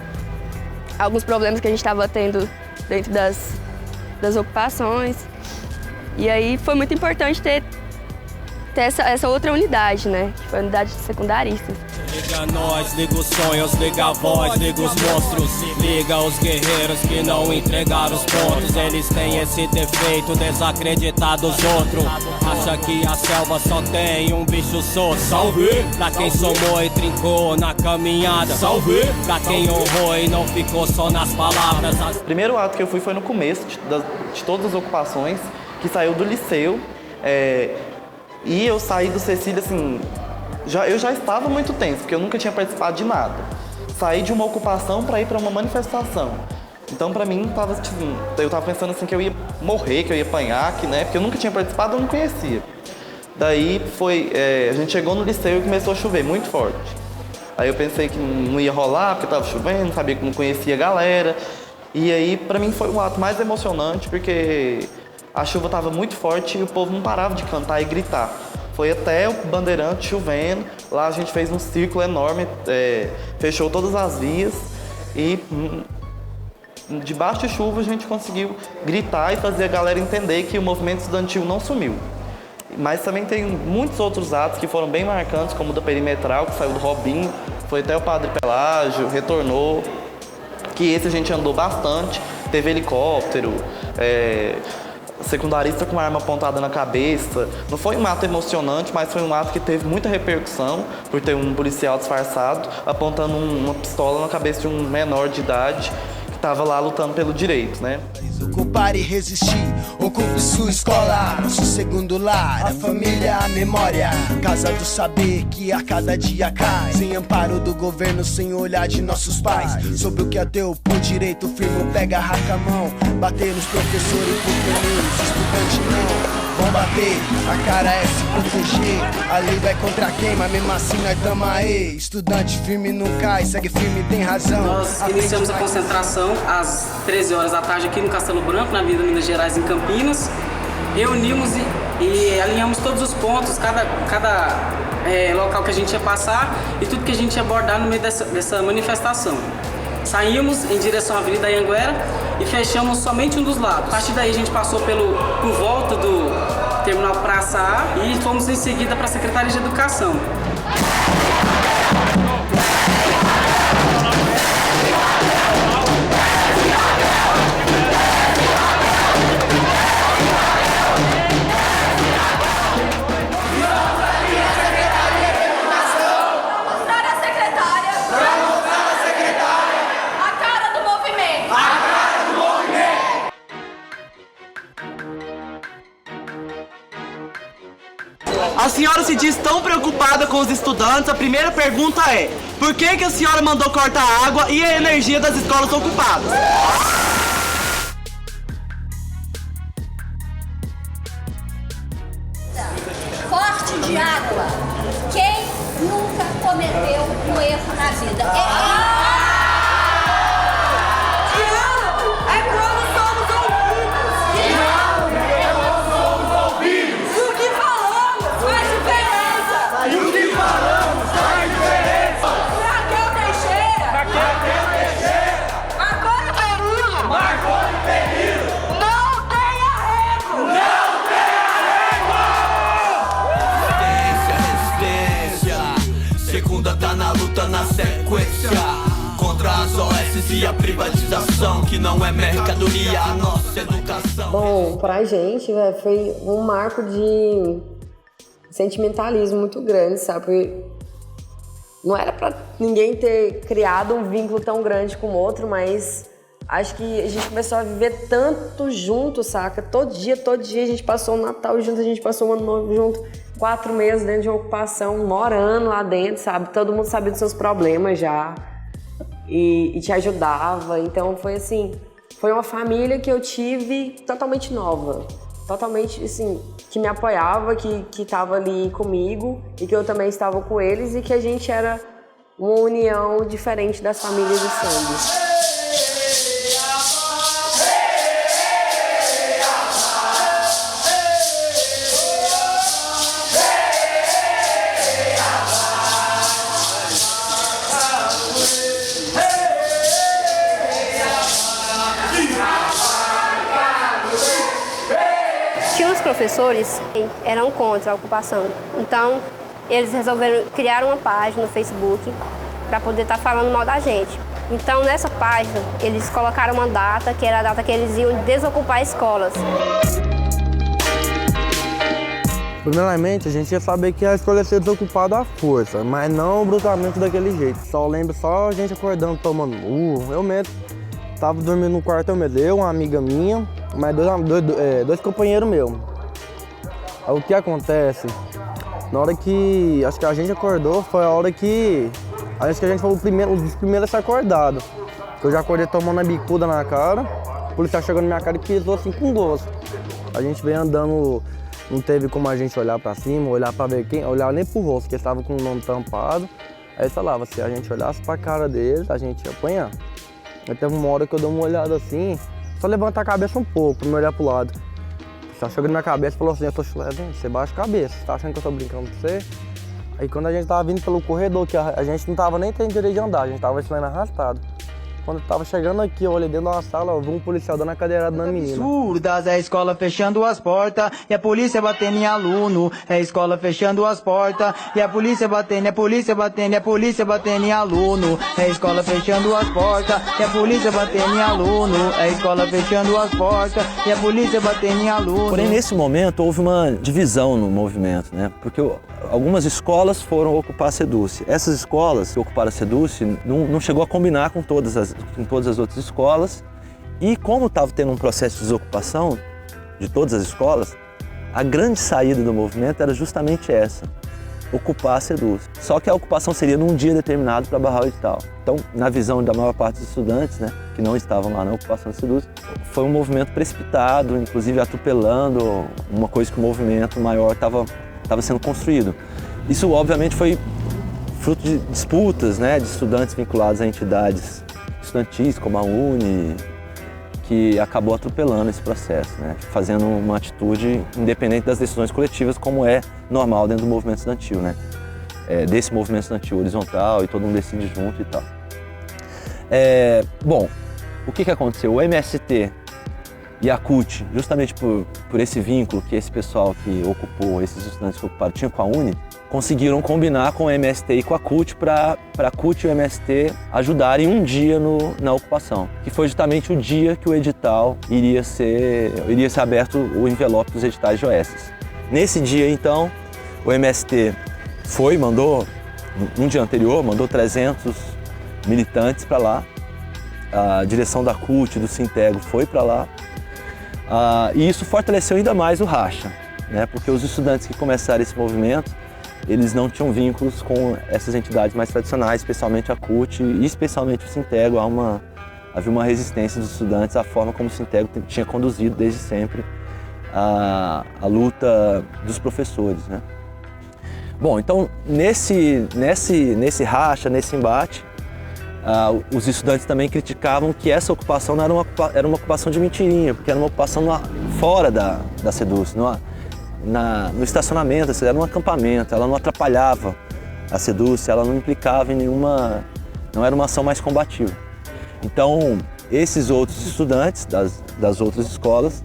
Speaker 19: alguns problemas que a gente estava tendo dentro das ocupações. E aí foi muito importante ter essa outra unidade, né? Que foi a unidade de secundaristas.
Speaker 4: Liga nós, liga os sonhos, liga a voz, liga os monstros. Liga os guerreiros que não entregaram os pontos. Eles têm esse defeito, desacreditar dos outros. Acha que a selva só tem um bicho solto. Salve! Pra quem somou e trincou na caminhada. Salve! Pra quem honrou e não ficou só nas palavras.
Speaker 21: O primeiro ato que eu fui foi no começo de todas as ocupações, que saiu do liceu. E eu saí do Cecília, assim, eu já estava muito tenso, porque eu nunca tinha participado de nada. Saí de uma ocupação para ir para uma manifestação. Então, para mim, eu estava pensando assim que eu ia morrer, que eu ia apanhar, né? Porque eu nunca tinha participado, eu não conhecia. Daí a gente chegou no liceu e começou a chover muito forte. Aí eu pensei que não ia rolar, porque estava chovendo, sabia que não conhecia a galera. E aí, para mim, foi o ato mais emocionante, porque a chuva estava muito forte e o povo não parava de cantar e gritar. Foi até o Bandeirante chovendo, lá a gente fez um círculo enorme, fechou todas as vias e debaixo de chuva a gente conseguiu gritar e fazer a galera entender que o movimento estudantil não sumiu. Mas também tem muitos outros atos que foram bem marcantes, como o da Perimetral, que saiu do Robinho, foi até o Padre Pelágio, retornou, que esse a gente andou bastante, teve helicóptero, secundarista com arma apontada na cabeça. Não foi um ato emocionante, mas foi um ato que teve muita repercussão, por ter um policial disfarçado apontando uma pistola na cabeça de um menor de idade que estava lá lutando pelo direito, né?
Speaker 1: Ocupar e resistir, ocupe sua escola, nosso segundo lar, a família, a memória, casa do saber que a cada dia cai, sem amparo do governo, sem olhar de nossos pais, sobre o que é teu por direito, firme, pega, arranca a mão, bater nos professores por pneus, estudante não. Vão bater, a cara é se proteger. A lei vai contra quem, mas mesmo assim nós tamo aí. Estudante firme não cai, segue firme, tem razão.
Speaker 3: Nós iniciamos a concentração às 13 horas da tarde aqui no Castelo Branco, na Avenida Minas Gerais, em Campinas. Reunimos e alinhamos todos os pontos, cada local que a gente ia passar e tudo que a gente ia abordar no meio dessa manifestação. Saímos em direção à Avenida Anhanguera e fechamos somente um dos lados. A partir daí a gente passou por volta do terminal Praça A e fomos em seguida para a Secretaria de Educação.
Speaker 5: A senhora se diz tão preocupada com os estudantes, a primeira pergunta é: por que a senhora mandou cortar a água e a energia das escolas ocupadas?
Speaker 24: Corte de água. Quem nunca cometeu um erro na vida?
Speaker 15: Tá na luta, na sequência contra as OS e a privatização, que não é mercadoria, a nossa educação.
Speaker 25: Bom, pra gente, foi um marco de sentimentalismo muito grande, sabe? Porque não era pra ninguém ter criado um vínculo tão grande com o outro, mas acho que a gente começou a viver tanto junto, saca? Todo dia a gente passou o Natal junto, a gente passou o Ano Novo junto. 4 meses dentro de uma ocupação, morando lá dentro, sabe? Todo mundo sabia dos seus problemas já e te ajudava. Então foi assim, foi uma família que eu tive totalmente nova. Totalmente, assim, que me apoiava, que estava ali comigo e que eu também estava com eles e que a gente era uma união diferente das famílias de sangue.
Speaker 23: Tinha uns professores que eram contra a ocupação, então eles resolveram criar uma página no Facebook para poder estar falando mal da gente. Então nessa página eles colocaram uma data, que era a data que eles iam desocupar escolas.
Speaker 2: Primeiramente, a gente ia saber que a escola ia ser desocupada à força, mas não brutalmente daquele jeito. Só lembro só a gente acordando, tomando eu mesmo tava dormindo no quarto, uma amiga minha, mas dois companheiros meus. Aí, o que acontece? Na hora que acho que a gente acordou, foi a hora que acho que a gente foi um dos primeiros a ser acordado. Eu já acordei tomando a bicuda na cara, o policial chegou na minha cara e pisou assim com gosto. A gente veio andando, não teve como a gente olhar pra cima, olhar pra ver quem, olhar nem pro rosto, porque eles estavam com o nome tampado. Aí eles falavam, se a gente olhasse pra cara deles, a gente ia apanhar. Aí teve uma hora que eu dei uma olhada assim, só levantar a cabeça um pouco pra me olhar pro lado. Só chegou na minha cabeça e falou assim, eu tô chulevando, você baixa a cabeça, você tá achando que eu tô brincando com você? Aí quando a gente tava vindo pelo corredor, que a gente não tava nem tendo direito de andar, a gente tava saindo arrastado. Quando eu tava chegando aqui, eu olhei dentro da sala, eu vi um policial dando a cadeirada na menina.
Speaker 6: Absurdas, é a escola fechando as portas e a polícia batendo em aluno. É a escola fechando as portas e a polícia batendo, a polícia batendo, a polícia batendo em aluno. É a escola fechando as portas e a polícia batendo em aluno. É a escola fechando as portas e a polícia batendo em aluno.
Speaker 7: Porém, nesse momento, houve uma divisão no movimento, né? Porque algumas escolas foram ocupar a SEDUC. Essas escolas que ocuparam a SEDUC não chegou a combinar com todas as outras escolas. E como estava tendo um processo de desocupação de todas as escolas, a grande saída do movimento era justamente essa, ocupar a SEDUC. Só que a ocupação seria num dia determinado para barrar o edital. Então, na visão da maior parte dos estudantes, né, que não estavam lá na ocupação da SEDUC, foi um movimento precipitado, inclusive atropelando uma coisa que o movimento maior estava sendo construído. Isso, obviamente, foi fruto de disputas, né, de estudantes vinculados a entidades estudantis, como a UNE, que acabou atropelando esse processo, né, fazendo uma atitude independente das decisões coletivas, como é normal dentro do movimento estudantil, né, desse movimento estudantil horizontal, e todo mundo decide junto e tal. Bom, o que aconteceu? O MST e a CUT, justamente por esse vínculo que esse pessoal que ocupou, esses estudantes que ocuparam, tinha com a UNE, conseguiram combinar com o MST e com a CUT para a CUT e o MST ajudarem um dia na ocupação, que foi justamente o dia que o edital iria ser aberto, o envelope dos editais de OS. Nesse dia, então, o MST no dia anterior, mandou 300 militantes para lá, a direção da CUT, do Sintego, foi para lá, e isso fortaleceu ainda mais o racha, né? Porque os estudantes que começaram esse movimento, eles não tinham vínculos com essas entidades mais tradicionais, especialmente a CUT e especialmente o Sintego. Havia uma resistência dos estudantes à forma como o Sintego tinha conduzido desde sempre a luta dos professores, né? Bom, então nesse racha, nesse embate, os estudantes também criticavam que essa ocupação não era uma ocupação de mentirinha, porque era uma ocupação fora da SEDUC, no estacionamento, era um acampamento, ela não atrapalhava a SEDUC, ela não implicava em nenhuma, não era uma ação mais combativa. Então, esses outros estudantes das outras escolas,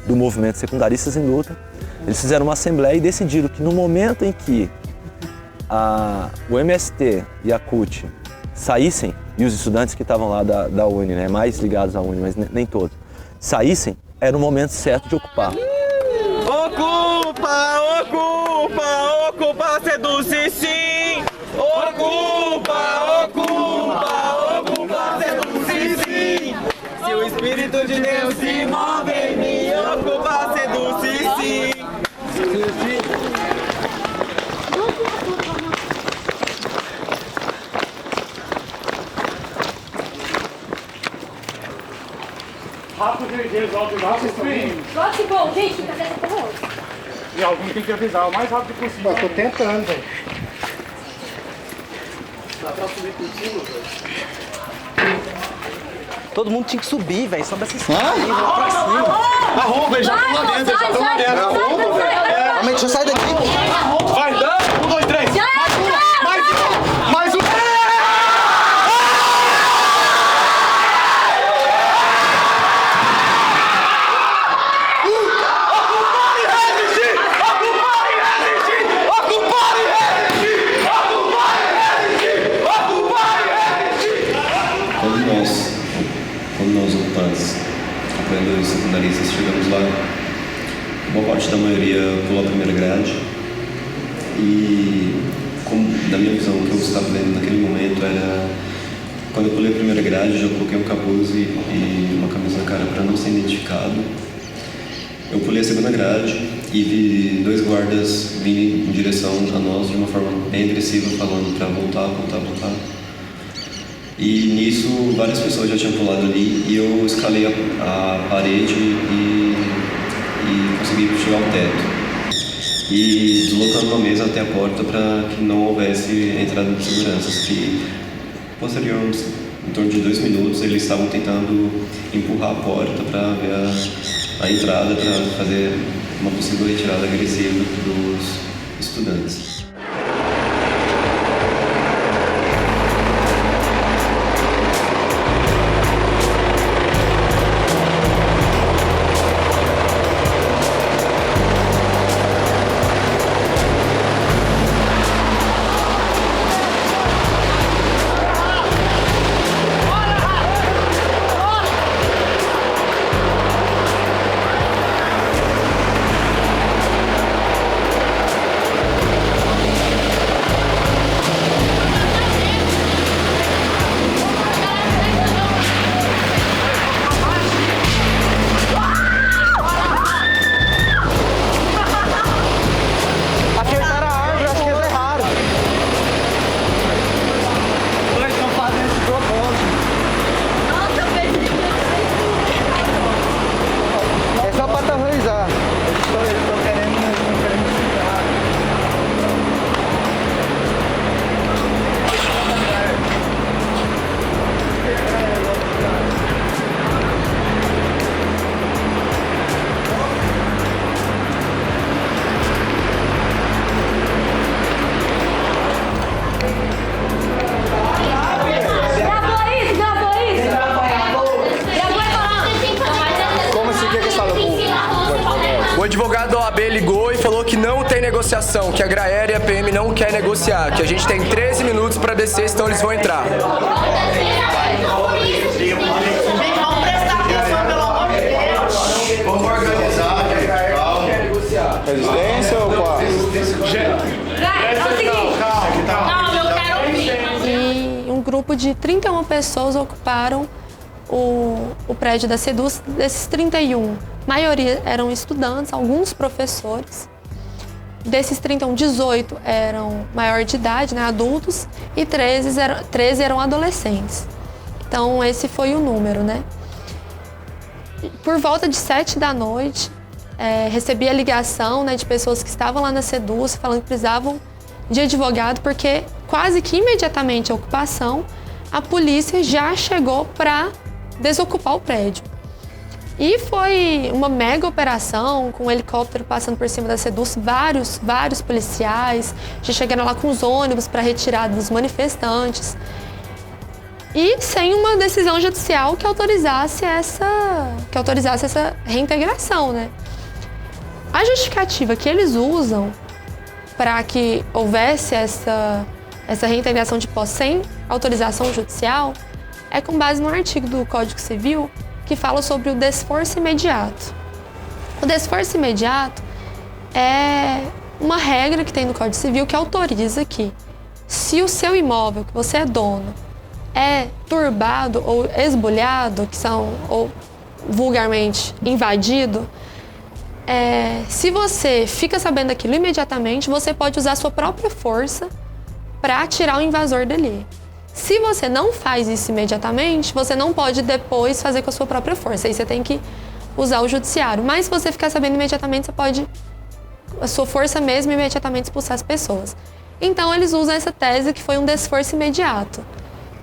Speaker 7: do movimento Secundaristas em Luta, eles fizeram uma assembleia e decidiram que no momento em que o MST e a CUT saíssem, e os estudantes que estavam lá da UNE, né, mais ligados à UNE, mas nem todos, saíssem, era o momento certo de ocupar.
Speaker 6: Ocupa a SEDUC, sim! Ocupa a SEDUC, sim! Se o Espírito de Deus se move em mim, ocupa a SEDUC, sim!
Speaker 8: Rápido, resolve o nosso stream.
Speaker 24: Nossa, bom, gente, cadê essa porra?
Speaker 8: E alguém tem que avisar o mais rápido possível.
Speaker 20: Eu tô tentando, velho.
Speaker 5: Todo mundo tinha que subir, velho. Sobe essa escada aí, vamos pra cima.
Speaker 22: Arromba, eles já estão lá dentro, eles já estão lá dentro. Arromba, velho.
Speaker 5: Deixa eu sair daqui.
Speaker 22: Vai, dá. 1, 2, 3. Mais um.
Speaker 9: Quando nós ocupantes, apoiadores secundaristas, chegamos lá, boa parte da maioria pulou a primeira grade e, como, na minha visão, o que eu estava vendo naquele momento era, quando eu pulei a primeira grade, já coloquei um capuz e uma camisa na cara para não ser identificado. Eu pulei a segunda grade e vi 2 guardas vindo em direção a nós de uma forma bem agressiva, falando para voltar. E nisso, várias pessoas já tinham pulado ali e eu escalei a parede e consegui chegar ao teto. E deslocando uma mesa até a porta para que não houvesse entrada de seguranças, que posteriormente, em torno de 2 minutos, eles estavam tentando empurrar a porta para ver a entrada, para fazer uma possível retirada agressiva dos estudantes.
Speaker 14: O advogado da OAB ligou e falou que não tem negociação, que a Graer e a PM não quer negociar, que a gente tem 13 minutos para descer, senão eles vão entrar.
Speaker 22: Vamos organizar, calma.
Speaker 11: Resistência ou qual?
Speaker 13: E um grupo de 31 pessoas ocuparam o prédio da Seduz. Desses 31, a maioria eram estudantes, alguns professores. Desses 31, 18 eram maior de idade, né, adultos, e 13 eram adolescentes. Então esse foi o número, né? Por volta de 7 da noite, recebi a ligação, né, de pessoas que estavam lá na Seduz falando que precisavam de advogado, porque quase que imediatamente a ocupação, a polícia já chegou para desocupar o prédio. E foi uma mega operação, com um helicóptero passando por cima da Seduz, vários policiais, já chegaram lá com os ônibus para retirada dos manifestantes. E sem uma decisão judicial que autorizasse essa reintegração, né? A justificativa que eles usam para que houvesse essa reintegração de posse sem autorização judicial é com base no artigo do Código Civil que fala sobre o desforço imediato. O desforço imediato é uma regra que tem no Código Civil que autoriza que, se o seu imóvel, que você é dono, é turbado ou esbulhado, ou vulgarmente invadido, se você fica sabendo daquilo imediatamente, você pode usar a sua própria força para tirar o invasor dali. Se você não faz isso imediatamente, você não pode depois fazer com a sua própria força. Aí você tem que usar o judiciário. Mas se você ficar sabendo imediatamente, você pode, a sua força mesmo, imediatamente expulsar as pessoas. Então eles usam essa tese que foi um desforço imediato,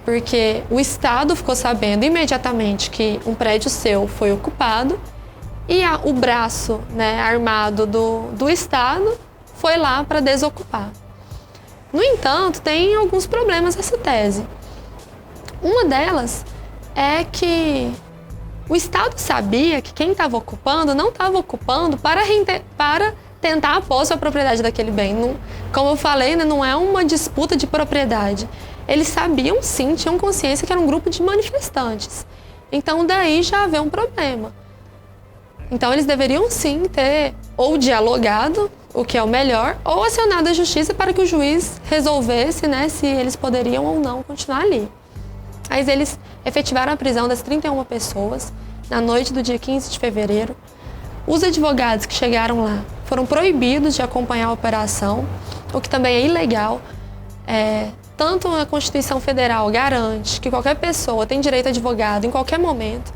Speaker 13: porque o Estado ficou sabendo imediatamente que um prédio seu foi ocupado e o braço, né, armado do Estado foi lá para desocupar. No entanto, tem alguns problemas essa tese. Uma delas é que o Estado sabia que quem estava ocupando não estava ocupando para tentar a posse ou a propriedade daquele bem. Não, como eu falei, né, não é uma disputa de propriedade. Eles sabiam sim, tinham consciência que era um grupo de manifestantes. Então daí já havia um problema. Então eles deveriam sim ter ou dialogado, o que é o melhor, ou acionado a justiça para que o juiz resolvesse, né, se eles poderiam ou não continuar ali. Mas eles efetivaram a prisão das 31 pessoas na noite do dia 15 de fevereiro. Os advogados que chegaram lá foram proibidos de acompanhar a operação, o que também é ilegal. Tanto a Constituição Federal garante que qualquer pessoa tem direito a advogado em qualquer momento,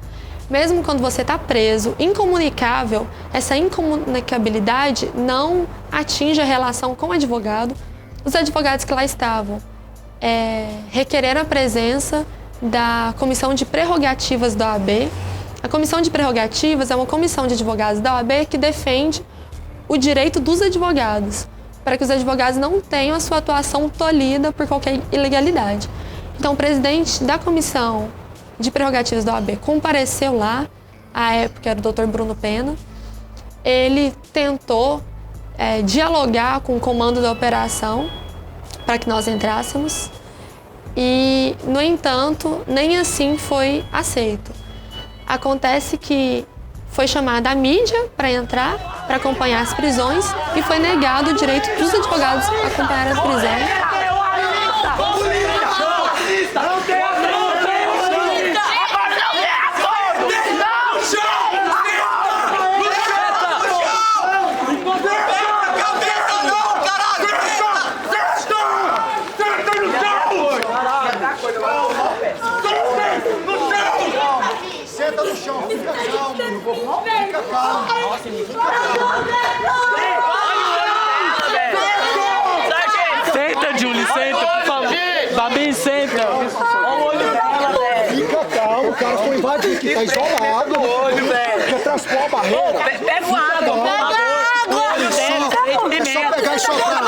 Speaker 13: mesmo quando você está preso, incomunicável, essa incomunicabilidade não atinge a relação com o advogado. Os advogados que lá estavam requereram a presença da Comissão de Prerrogativas da OAB. A Comissão de Prerrogativas é uma comissão de advogados da OAB que defende o direito dos advogados, para que os advogados não tenham a sua atuação tolhida por qualquer ilegalidade. Então, o presidente da Comissão de Prerrogativas da OAB compareceu lá, à época era o Dr. Bruno Pena. Ele tentou dialogar com o comando da operação para que nós entrássemos e, no entanto, nem assim foi aceito. Acontece que foi chamada a mídia para entrar, para acompanhar as prisões e foi negado o direito dos advogados a acompanhar as prisões.
Speaker 22: Senta no chão, fica calmo, fica calmo.
Speaker 5: Senta, Julie, senta, por favor. Babi, senta. Olha o olho dela, velho.
Speaker 22: Fica calmo, o cara foi invadido aqui, tá isolado. Quer transpor a barreira?
Speaker 5: Pega o água, por favor.
Speaker 22: É só pegar e soltar.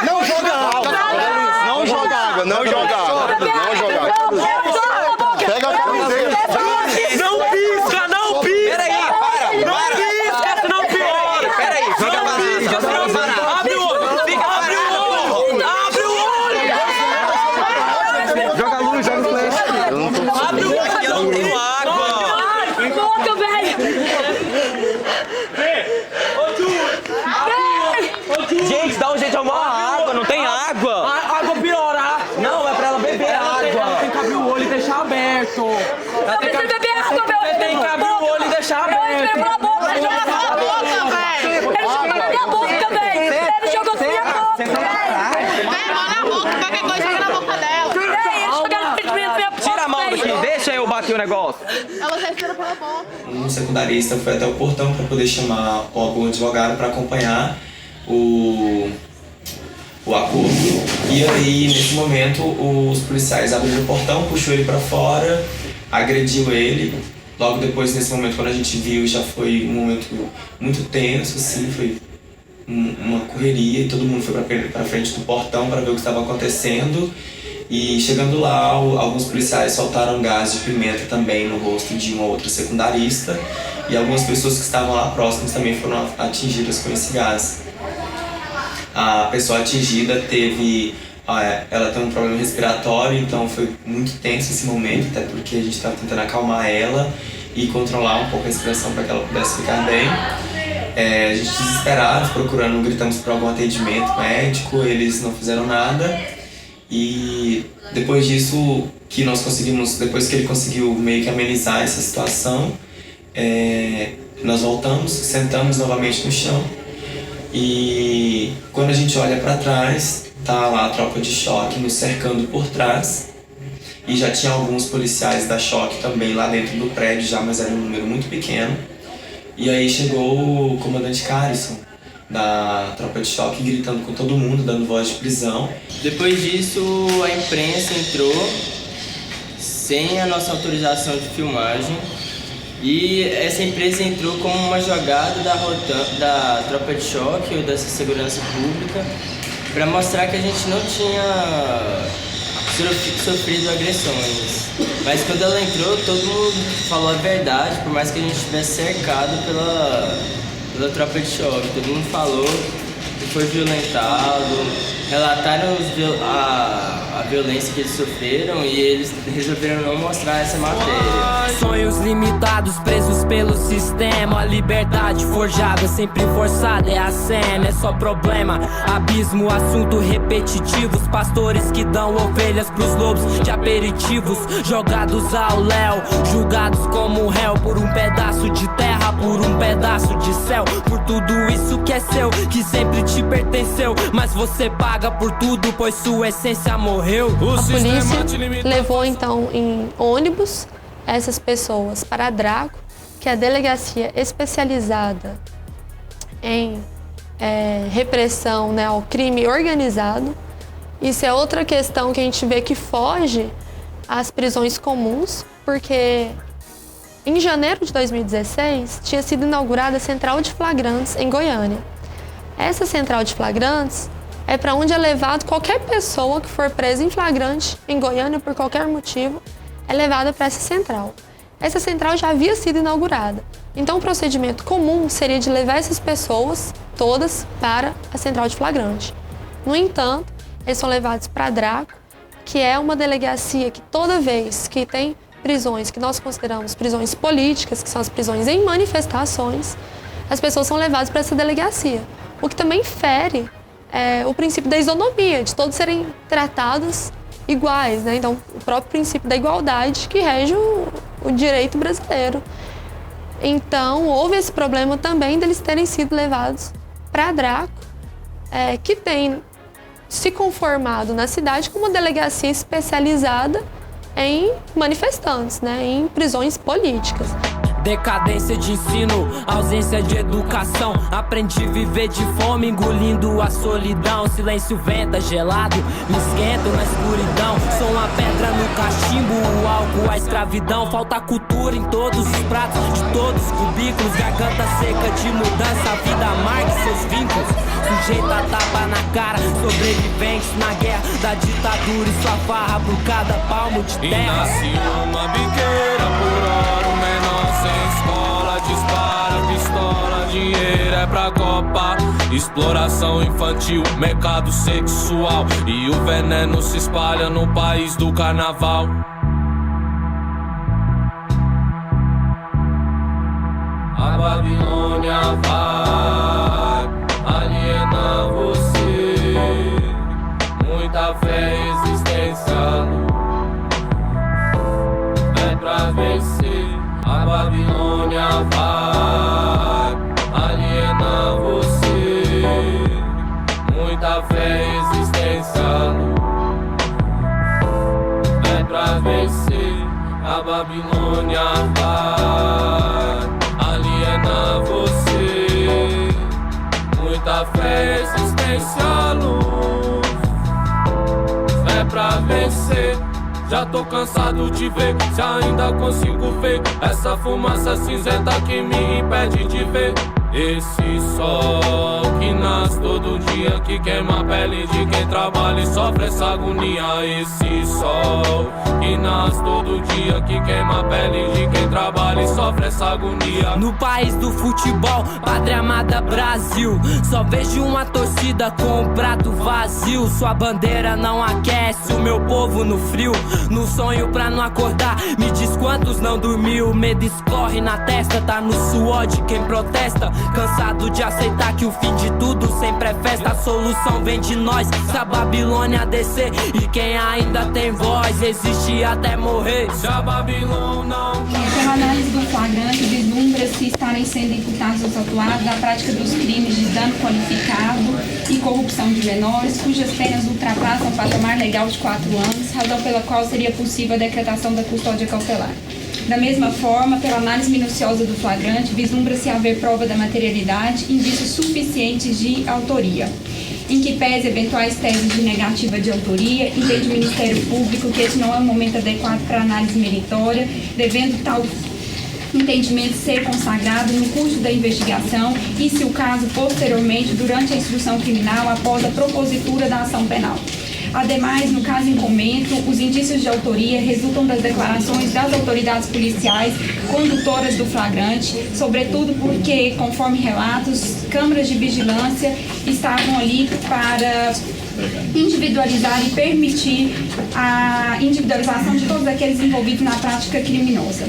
Speaker 22: Não joga água.
Speaker 11: Não joga água, não joga água. Não joga água. Pega a camiseta.
Speaker 5: Não pisca, não pisca!
Speaker 11: Peraí, para!
Speaker 5: Não pisca, senão piora!
Speaker 11: Peraí,
Speaker 5: Não pisca, senão piora! Abre o olho! Fica, abre o olho! Abre o olho!
Speaker 11: Joga a luz, joga o flash.
Speaker 5: Abre o olho! Eu não tenho água!
Speaker 24: Boca, velho!
Speaker 5: Gente, dá um jeito de arrumar água, não tem água! A água piorar! Não, é pra ela beber água! Ela tem que abrir o olho e deixar aberto! Ela tem que beber água, meu! Você tem que abrir o olho e deixar aberto!
Speaker 24: Pela boca, ele joga pela boca, velho! Ele joga na minha boca, velho! Ele jogou na minha boca!
Speaker 10: Olha a boca, qualquer coisa joga na boca dela!
Speaker 5: Tira a mão daqui, deixa eu bater o negócio!
Speaker 10: Ela respira pela boca.
Speaker 9: Um secundarista foi até o portão para poder chamar algum advogado para acompanhar o acordo. E aí, nesse momento, os policiais abriram o portão, puxou ele para fora, agrediu ele. Logo depois, nesse momento, quando a gente viu, já foi um momento muito tenso, assim, foi uma correria e todo mundo foi para frente do portão para ver o que estava acontecendo. E chegando lá, alguns policiais soltaram gás de pimenta também no rosto de uma outra secundarista e algumas pessoas que estavam lá próximas também foram atingidas com esse gás. A pessoa atingida ela tem um problema respiratório, então foi muito tenso esse momento, até porque a gente estava tentando acalmar ela e controlar um pouco a respiração para que ela pudesse ficar bem. A gente desesperado, procurando, gritamos por algum atendimento médico, eles não fizeram nada. E depois disso, depois que ele conseguiu meio que amenizar essa situação, nós voltamos, sentamos novamente no chão. E quando a gente olha para trás, tá lá a tropa de choque nos cercando por trás. E já tinha alguns policiais da choque também lá dentro do prédio, mas era um número muito pequeno. E aí chegou o comandante Carison,
Speaker 12: da tropa de choque, gritando com todo mundo, dando voz de prisão.
Speaker 16: Depois disso, a imprensa entrou sem a nossa autorização de filmagem e essa empresa entrou como uma jogada da tropa de choque ou dessa segurança pública para mostrar que a gente não tinha sofrido agressões. Mas quando ela entrou, todo mundo falou a verdade, por mais que a gente estivesse cercado pela tropa de choque. Todo mundo falou que foi violentado, relataram a violência que eles sofreram e eles resolveram não mostrar essa matéria.
Speaker 17: Sonhos limitados, presos pelo sistema. A liberdade forjada, sempre forçada, é a cena, é só problema. Abismo, assunto repetitivo. Os pastores que dão ovelhas pros lobos de aperitivos, jogados ao léu, julgados como réu por um pedaço de terra, por um pedaço de céu, por tudo isso que é seu, que sempre te pertenceu. Mas você paga por tudo, pois sua essência morreu.
Speaker 13: A polícia levou então em ônibus essas pessoas para a Draco, que é a delegacia especializada em repressão, né, ao crime organizado. Isso é outra questão que a gente vê que foge às prisões comuns, porque em janeiro de 2016 tinha sido inaugurada a Central de Flagrantes em Goiânia. Essa Central de Flagrantes é para onde é levado qualquer pessoa que for presa em flagrante em Goiânia por qualquer motivo, é levada para essa central. Essa central já havia sido inaugurada, então o procedimento comum seria de levar essas pessoas todas para a Central de Flagrante. No entanto, eles são levados para a Draco, que é uma delegacia que toda vez que tem prisões que nós consideramos prisões políticas, que são as prisões em manifestações, as pessoas são levadas para essa delegacia, o que também fere o princípio da isonomia, de todos serem tratados iguais, né? Então, o próprio princípio da igualdade que rege o direito brasileiro. Então, houve esse problema também deles terem sido levados para a Draco, que tem se conformado na cidade como uma delegacia especializada em manifestantes, né? Em prisões políticas.
Speaker 17: Decadência de ensino, ausência de educação. Aprendi a viver de fome, engolindo a solidão. Silêncio venta gelado, me esquento na escuridão. Sou uma pedra no cachimbo, o álcool, a escravidão. Falta cultura em todos os pratos, de todos os cubículos. Garganta seca de mudança, a vida amarga seus vínculos. Sujeito a tapa na cara, sobreviventes na guerra da ditadura e sua farra por cada palmo de terra.
Speaker 4: E nasce uma biqueira por hora, o menor sem escola dispara, pistola, dinheiro é pra copa. Exploração infantil, mercado sexual, e o veneno se espalha no país do carnaval. A Babilônia vai alienar você. Muita fé, existência, é pra vencer. A Babilônia vai alienar você. Muita fé, existência, é pra vencer. A Babilônia vai alienar você. Muita fé, existência, luz, é pra vencer. Já tô cansado de ver, se ainda consigo ver essa fumaça cinzenta que me impede de ver. Esse sol que nasce todo dia, que queima a pele de quem trabalha e sofre essa agonia. Esse sol que nasce todo dia, que queima a pele de quem trabalha e sofre essa agonia.
Speaker 17: No país do futebol, pátria amada Brasil, só vejo uma torcida com um prato vazio. Sua bandeira não aquece o meu povo no frio. No sonho pra não acordar, me diz quantos não dormiu. Medo escorre na testa, tá no suor de quem protesta. Cansado de aceitar que o fim de tudo sempre é festa. A solução vem de nós, se a Babilônia descer. E quem ainda tem voz, resiste até morrer.
Speaker 4: Se a Babilônia não...
Speaker 18: Pela análise do flagrante, vislumbra-se estarem sendo imputados os atuados da prática dos crimes de dano qualificado e corrupção de menores, cujas penas ultrapassam o patamar legal de 4 anos, razão pela qual seria possível a decretação da custódia cautelar. Da mesma forma, pela análise minuciosa do flagrante, vislumbra-se haver prova da materialidade e indícios suficientes de autoria. Em que pese eventuais teses de negativa de autoria, entende o Ministério Público que esse não é o momento adequado para análise meritória, devendo tal entendimento ser consagrado no curso da investigação e, se o caso, posteriormente, durante a instrução criminal, após a propositura da ação penal. Ademais, no caso em comento, os indícios de autoria resultam das declarações das autoridades policiais condutoras do flagrante, sobretudo porque, conforme relatos, câmaras de vigilância estavam ali para individualizar e permitir a individualização de todos aqueles envolvidos na prática criminosa.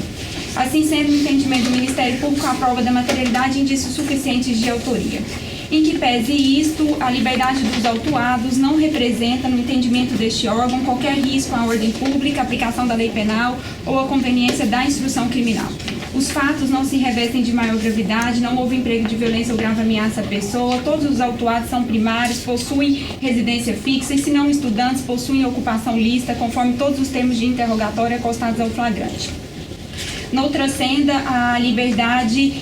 Speaker 18: Assim sendo, o entendimento do Ministério Público a prova da materialidade e indícios suficientes de autoria. Em que pese isto, a liberdade dos autuados não representa, no entendimento deste órgão, qualquer risco à ordem pública, aplicação da lei penal ou à conveniência da instrução criminal. Os fatos não se revestem de maior gravidade, não houve emprego de violência ou grave ameaça à pessoa, todos os autuados são primários, possuem residência fixa e, se não estudantes, possuem ocupação lícita, conforme todos os termos de interrogatório acostados ao flagrante. Noutra senda, a liberdade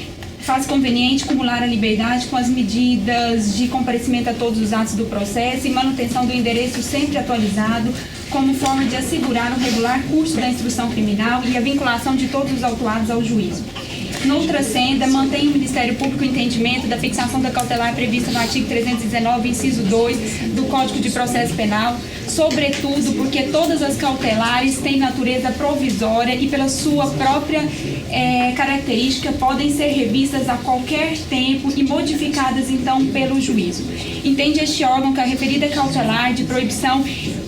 Speaker 18: faz conveniente cumular a liberdade com as medidas de comparecimento a todos os atos do processo e manutenção do endereço sempre atualizado, como forma de assegurar o regular curso da instrução criminal e a vinculação de todos os autuados ao juízo. Noutra senda, mantém o Ministério Público o entendimento da fixação da cautelar prevista no artigo 319, inciso 2 do Código de Processo Penal, sobretudo porque todas as cautelares têm natureza provisória e, pela sua própria característica, podem ser revistas a qualquer tempo e modificadas, então, pelo juízo. Entende este órgão que a referida cautelar de proibição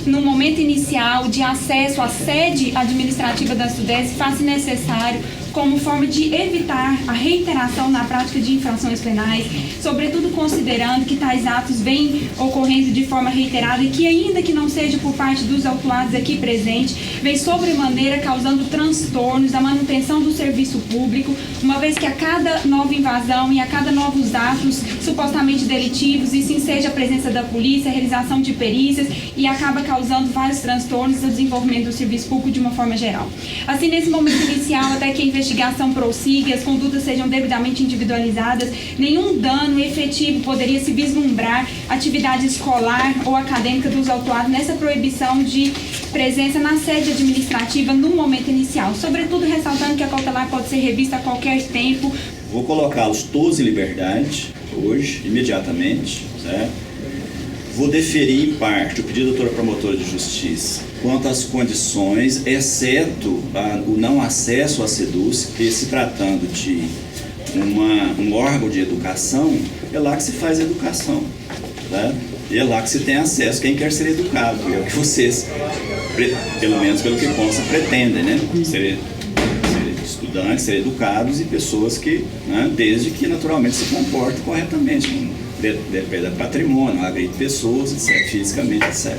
Speaker 18: no momento inicial de acesso à sede administrativa da SUDESP faz necessário como forma de evitar a reiteração na prática de infrações penais, sobretudo considerando que tais atos vêm ocorrendo de forma reiterada e que, ainda que não seja por parte dos autuados aqui presentes, vem sobremaneira causando transtornos da manutenção do serviço público, uma vez que a cada nova invasão e a cada novos atos supostamente delitivos, isso enseja a presença da polícia, a realização de perícias e acaba causando vários transtornos no desenvolvimento do serviço público de uma forma geral. Assim, nesse momento inicial, até que a investigação prossiga, as condutas sejam devidamente individualizadas, nenhum dano efetivo poderia se vislumbrar atividade escolar ou acadêmica dos autuados nessa proibição de presença na sede administrativa no momento inicial, sobretudo ressaltando que a cautelar pode ser revista a qualquer tempo.
Speaker 1: Vou colocá-los todos em liberdade hoje, imediatamente, certo? Vou deferir em parte o pedido da doutora promotora de justiça quanto às condições, exceto o não acesso à SEDUSC, que, se tratando de um órgão de educação, é lá que se faz educação, tá? E é lá que se tem acesso quem quer ser educado, é o que vocês, pelo menos pelo que consta, pretendem, né? Ser estudantes, ser educados e pessoas que, né, desde que naturalmente se comportem corretamente, depende do patrimônio, agride pessoas, etc., fisicamente, etc.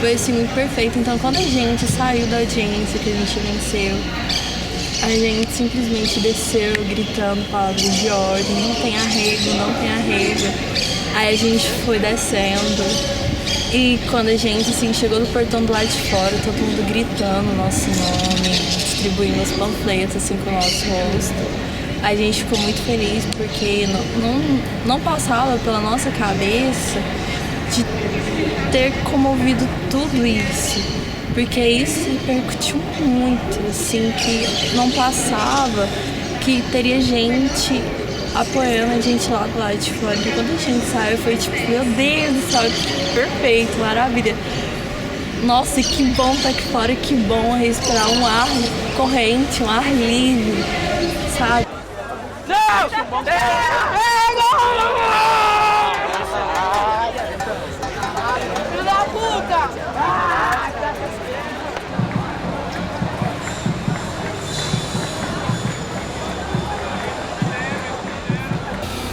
Speaker 3: Foi assim muito perfeito. Então, quando a gente saiu da audiência que a gente venceu, a gente simplesmente desceu gritando palavras de ordem, não tem arrego, não tem arrego. Aí a gente foi descendo e quando a gente assim, chegou no portão do lado de fora, todo mundo gritando o nosso nome, distribuindo os panfletos assim com o nosso rosto. a gente ficou muito feliz porque não passava pela nossa cabeça de ter comovido tudo isso, porque isso repercutiu muito, assim, que não passava, que teria gente apoiando a gente lá do lado de fora. E quando a gente saiu, foi tipo, meu Deus do céu, perfeito, maravilha. Nossa, que bom estar aqui fora, que bom respirar um ar corrente, um ar livre, sabe?
Speaker 10: Filho da puta!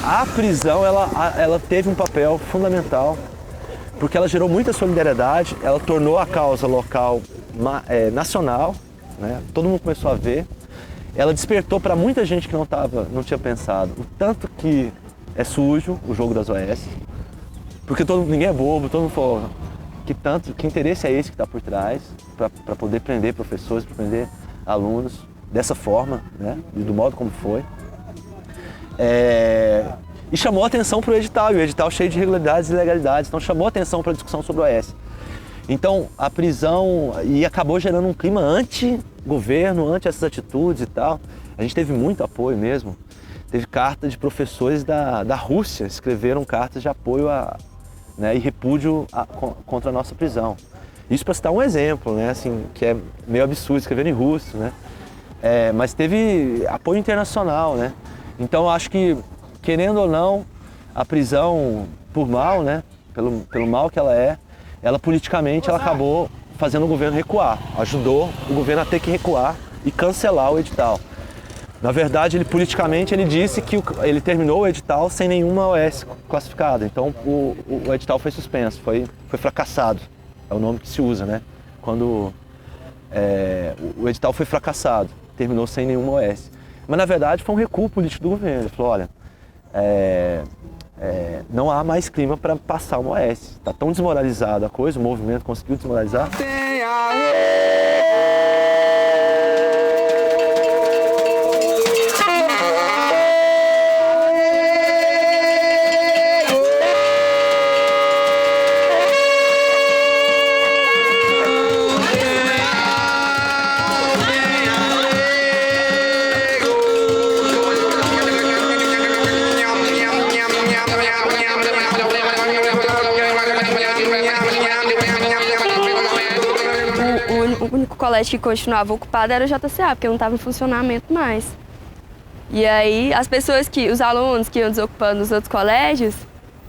Speaker 7: A prisão, ela teve um papel fundamental, porque ela gerou muita solidariedade, ela tornou a causa local nacional, né? Todo mundo começou a ver. Ela despertou para muita gente que não tinha pensado o tanto que é sujo o jogo das OS, porque ninguém é bobo, todo mundo falou que interesse é esse que está por trás, para poder prender professores, para prender alunos dessa forma, né? E do modo como foi. E chamou a atenção para o edital, e o edital cheio de irregularidades e ilegalidades, então chamou a atenção para a discussão sobre o OS. Então a prisão, e acabou gerando um clima anti-governo, anti essas atitudes e tal. A gente teve muito apoio mesmo, teve carta de professores da Rússia, escreveram cartas de apoio e repúdio contra a nossa prisão. Isso para citar um exemplo, né, assim, que é meio absurdo, escrever em russo, né? Mas teve apoio internacional, né? Então eu acho que, querendo ou não, a prisão por mal, né, pelo mal que ela politicamente ela acabou fazendo o governo recuar, ajudou o governo a ter que recuar e cancelar o edital. Na verdade, politicamente ele disse que ele terminou o edital sem nenhuma OS classificada, então o edital foi suspenso, foi fracassado, é o nome que se usa, né, quando o edital foi fracassado, terminou sem nenhuma OS. Mas na verdade foi um recuo político do governo, ele falou, olha, não há mais clima para passar uma OS. Está tão desmoralizada a coisa, o movimento conseguiu desmoralizar.
Speaker 15: O único colégio que continuava ocupado era o JCA, porque não estava em funcionamento mais. E aí os alunos que iam desocupando os outros colégios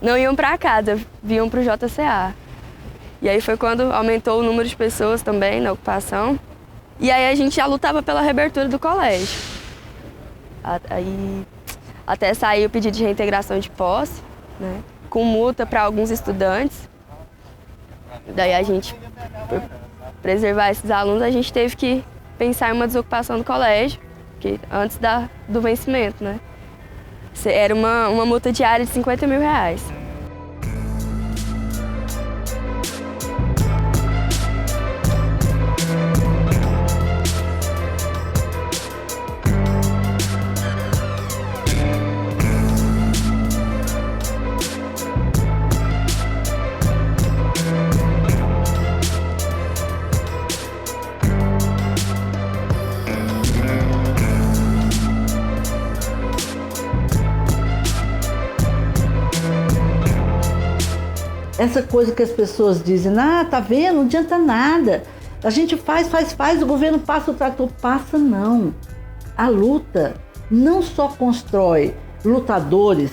Speaker 15: não iam para casa, vinham para o JCA. E aí foi quando aumentou o número de pessoas também na ocupação. E aí a gente já lutava pela reabertura do colégio. Aí até sair o pedido de reintegração de posse, né, com multa para alguns estudantes. Daí a gente, por preservar esses alunos, a gente teve que pensar em uma desocupação do colégio, que antes do vencimento, né? Era uma multa diária de R$50 mil.
Speaker 19: Essa coisa que as pessoas dizem, tá vendo, não adianta nada. A gente faz, o governo passa o trator. Passa não. A luta não só constrói lutadores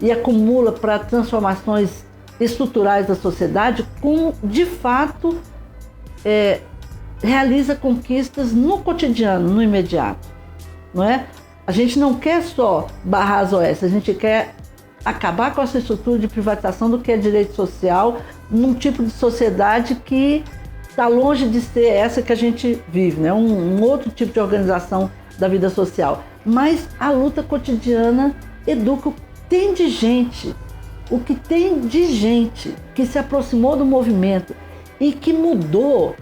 Speaker 19: e acumula para transformações estruturais da sociedade, como de fato realiza conquistas no cotidiano, no imediato. Não é? A gente não quer só barrar as OS, a gente quer acabar com essa estrutura de privatização do que é direito social num tipo de sociedade que está longe de ser essa que a gente vive, né? Um outro tipo de organização da vida social. Mas a luta cotidiana educa o que tem de gente que se aproximou do movimento e que mudou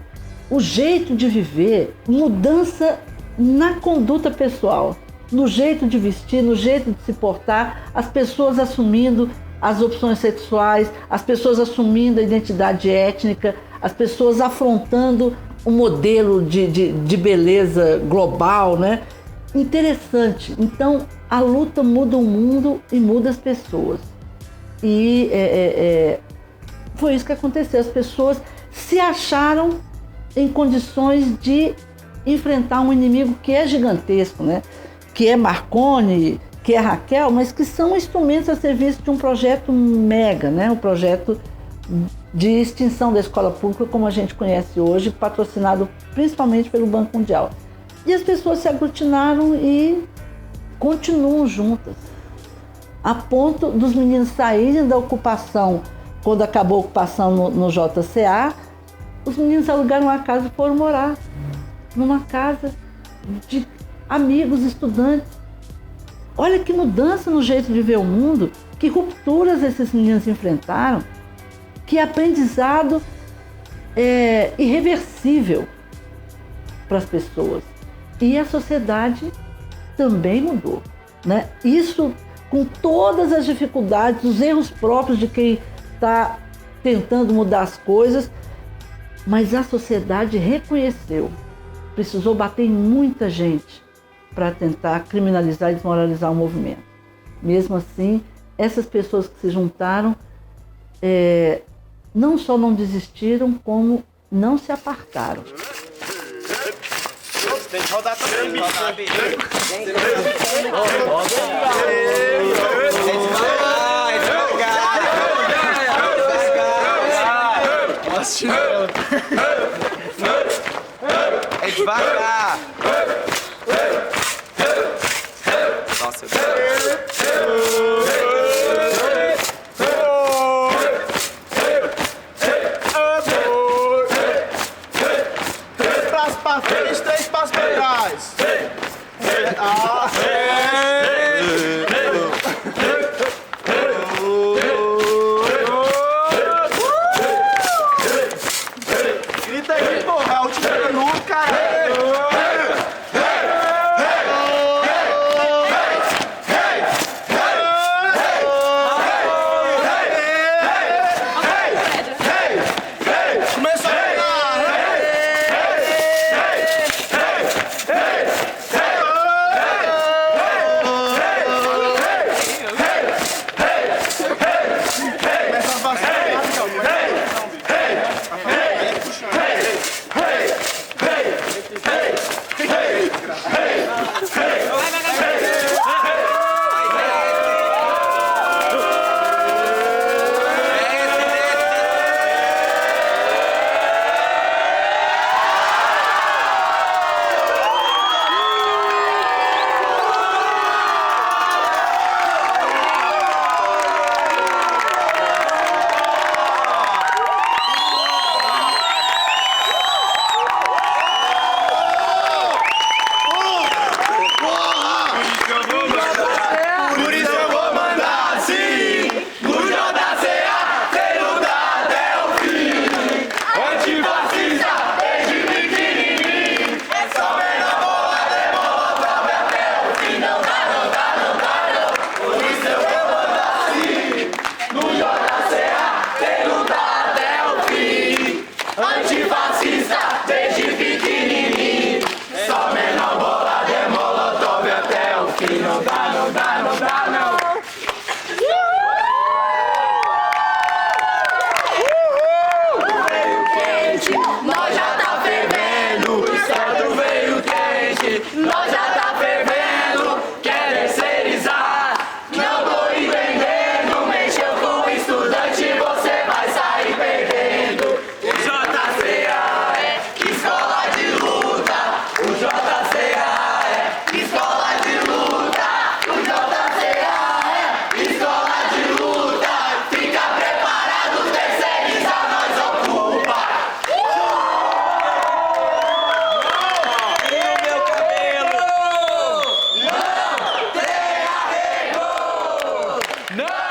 Speaker 19: o jeito de viver, mudança na conduta pessoal. no jeito de vestir, no jeito de se portar, as pessoas assumindo as opções sexuais, as pessoas assumindo a identidade étnica, as pessoas afrontando um modelo de beleza global, né? Interessante. Então, a luta muda o mundo e muda as pessoas. E foi isso que aconteceu. As pessoas se acharam em condições de enfrentar um inimigo que é gigantesco, né? Que é Marconi, que é Raquel, mas que são instrumentos a serviço de um projeto mega, né? Um projeto de extinção da escola pública, como a gente conhece hoje, patrocinado principalmente pelo Banco Mundial. E as pessoas se aglutinaram e continuam juntas, a ponto dos meninos saírem da ocupação. Quando acabou a ocupação no JCA, os meninos alugaram uma casa e foram morar numa casa de amigos, estudantes. Olha que mudança no jeito de ver o mundo, que rupturas esses meninos enfrentaram, que aprendizado irreversível para as pessoas. E a sociedade também mudou, né? Isso com todas as dificuldades, os erros próprios de quem está tentando mudar as coisas, mas a sociedade reconheceu. Precisou bater em muita gente para tentar criminalizar e desmoralizar o movimento. Mesmo assim, essas pessoas que se juntaram não só não desistiram, como não se apartaram.
Speaker 22: Tem que rodar também, bicho.
Speaker 5: É devagar. Nossa,
Speaker 22: Pra frente, 3 passos pra trás. Grita aí, porra, é o último minuto, caralho.
Speaker 4: Nós já tá fervendo, quer terceirizar. Não tô entendendo, mexeu com o estudante, você vai sair perdendo. O JCA é escola de luta. O JCA é escola de luta. O JCA é escola de luta. Fica preparado, terceirizar nós ocupa.
Speaker 5: Não!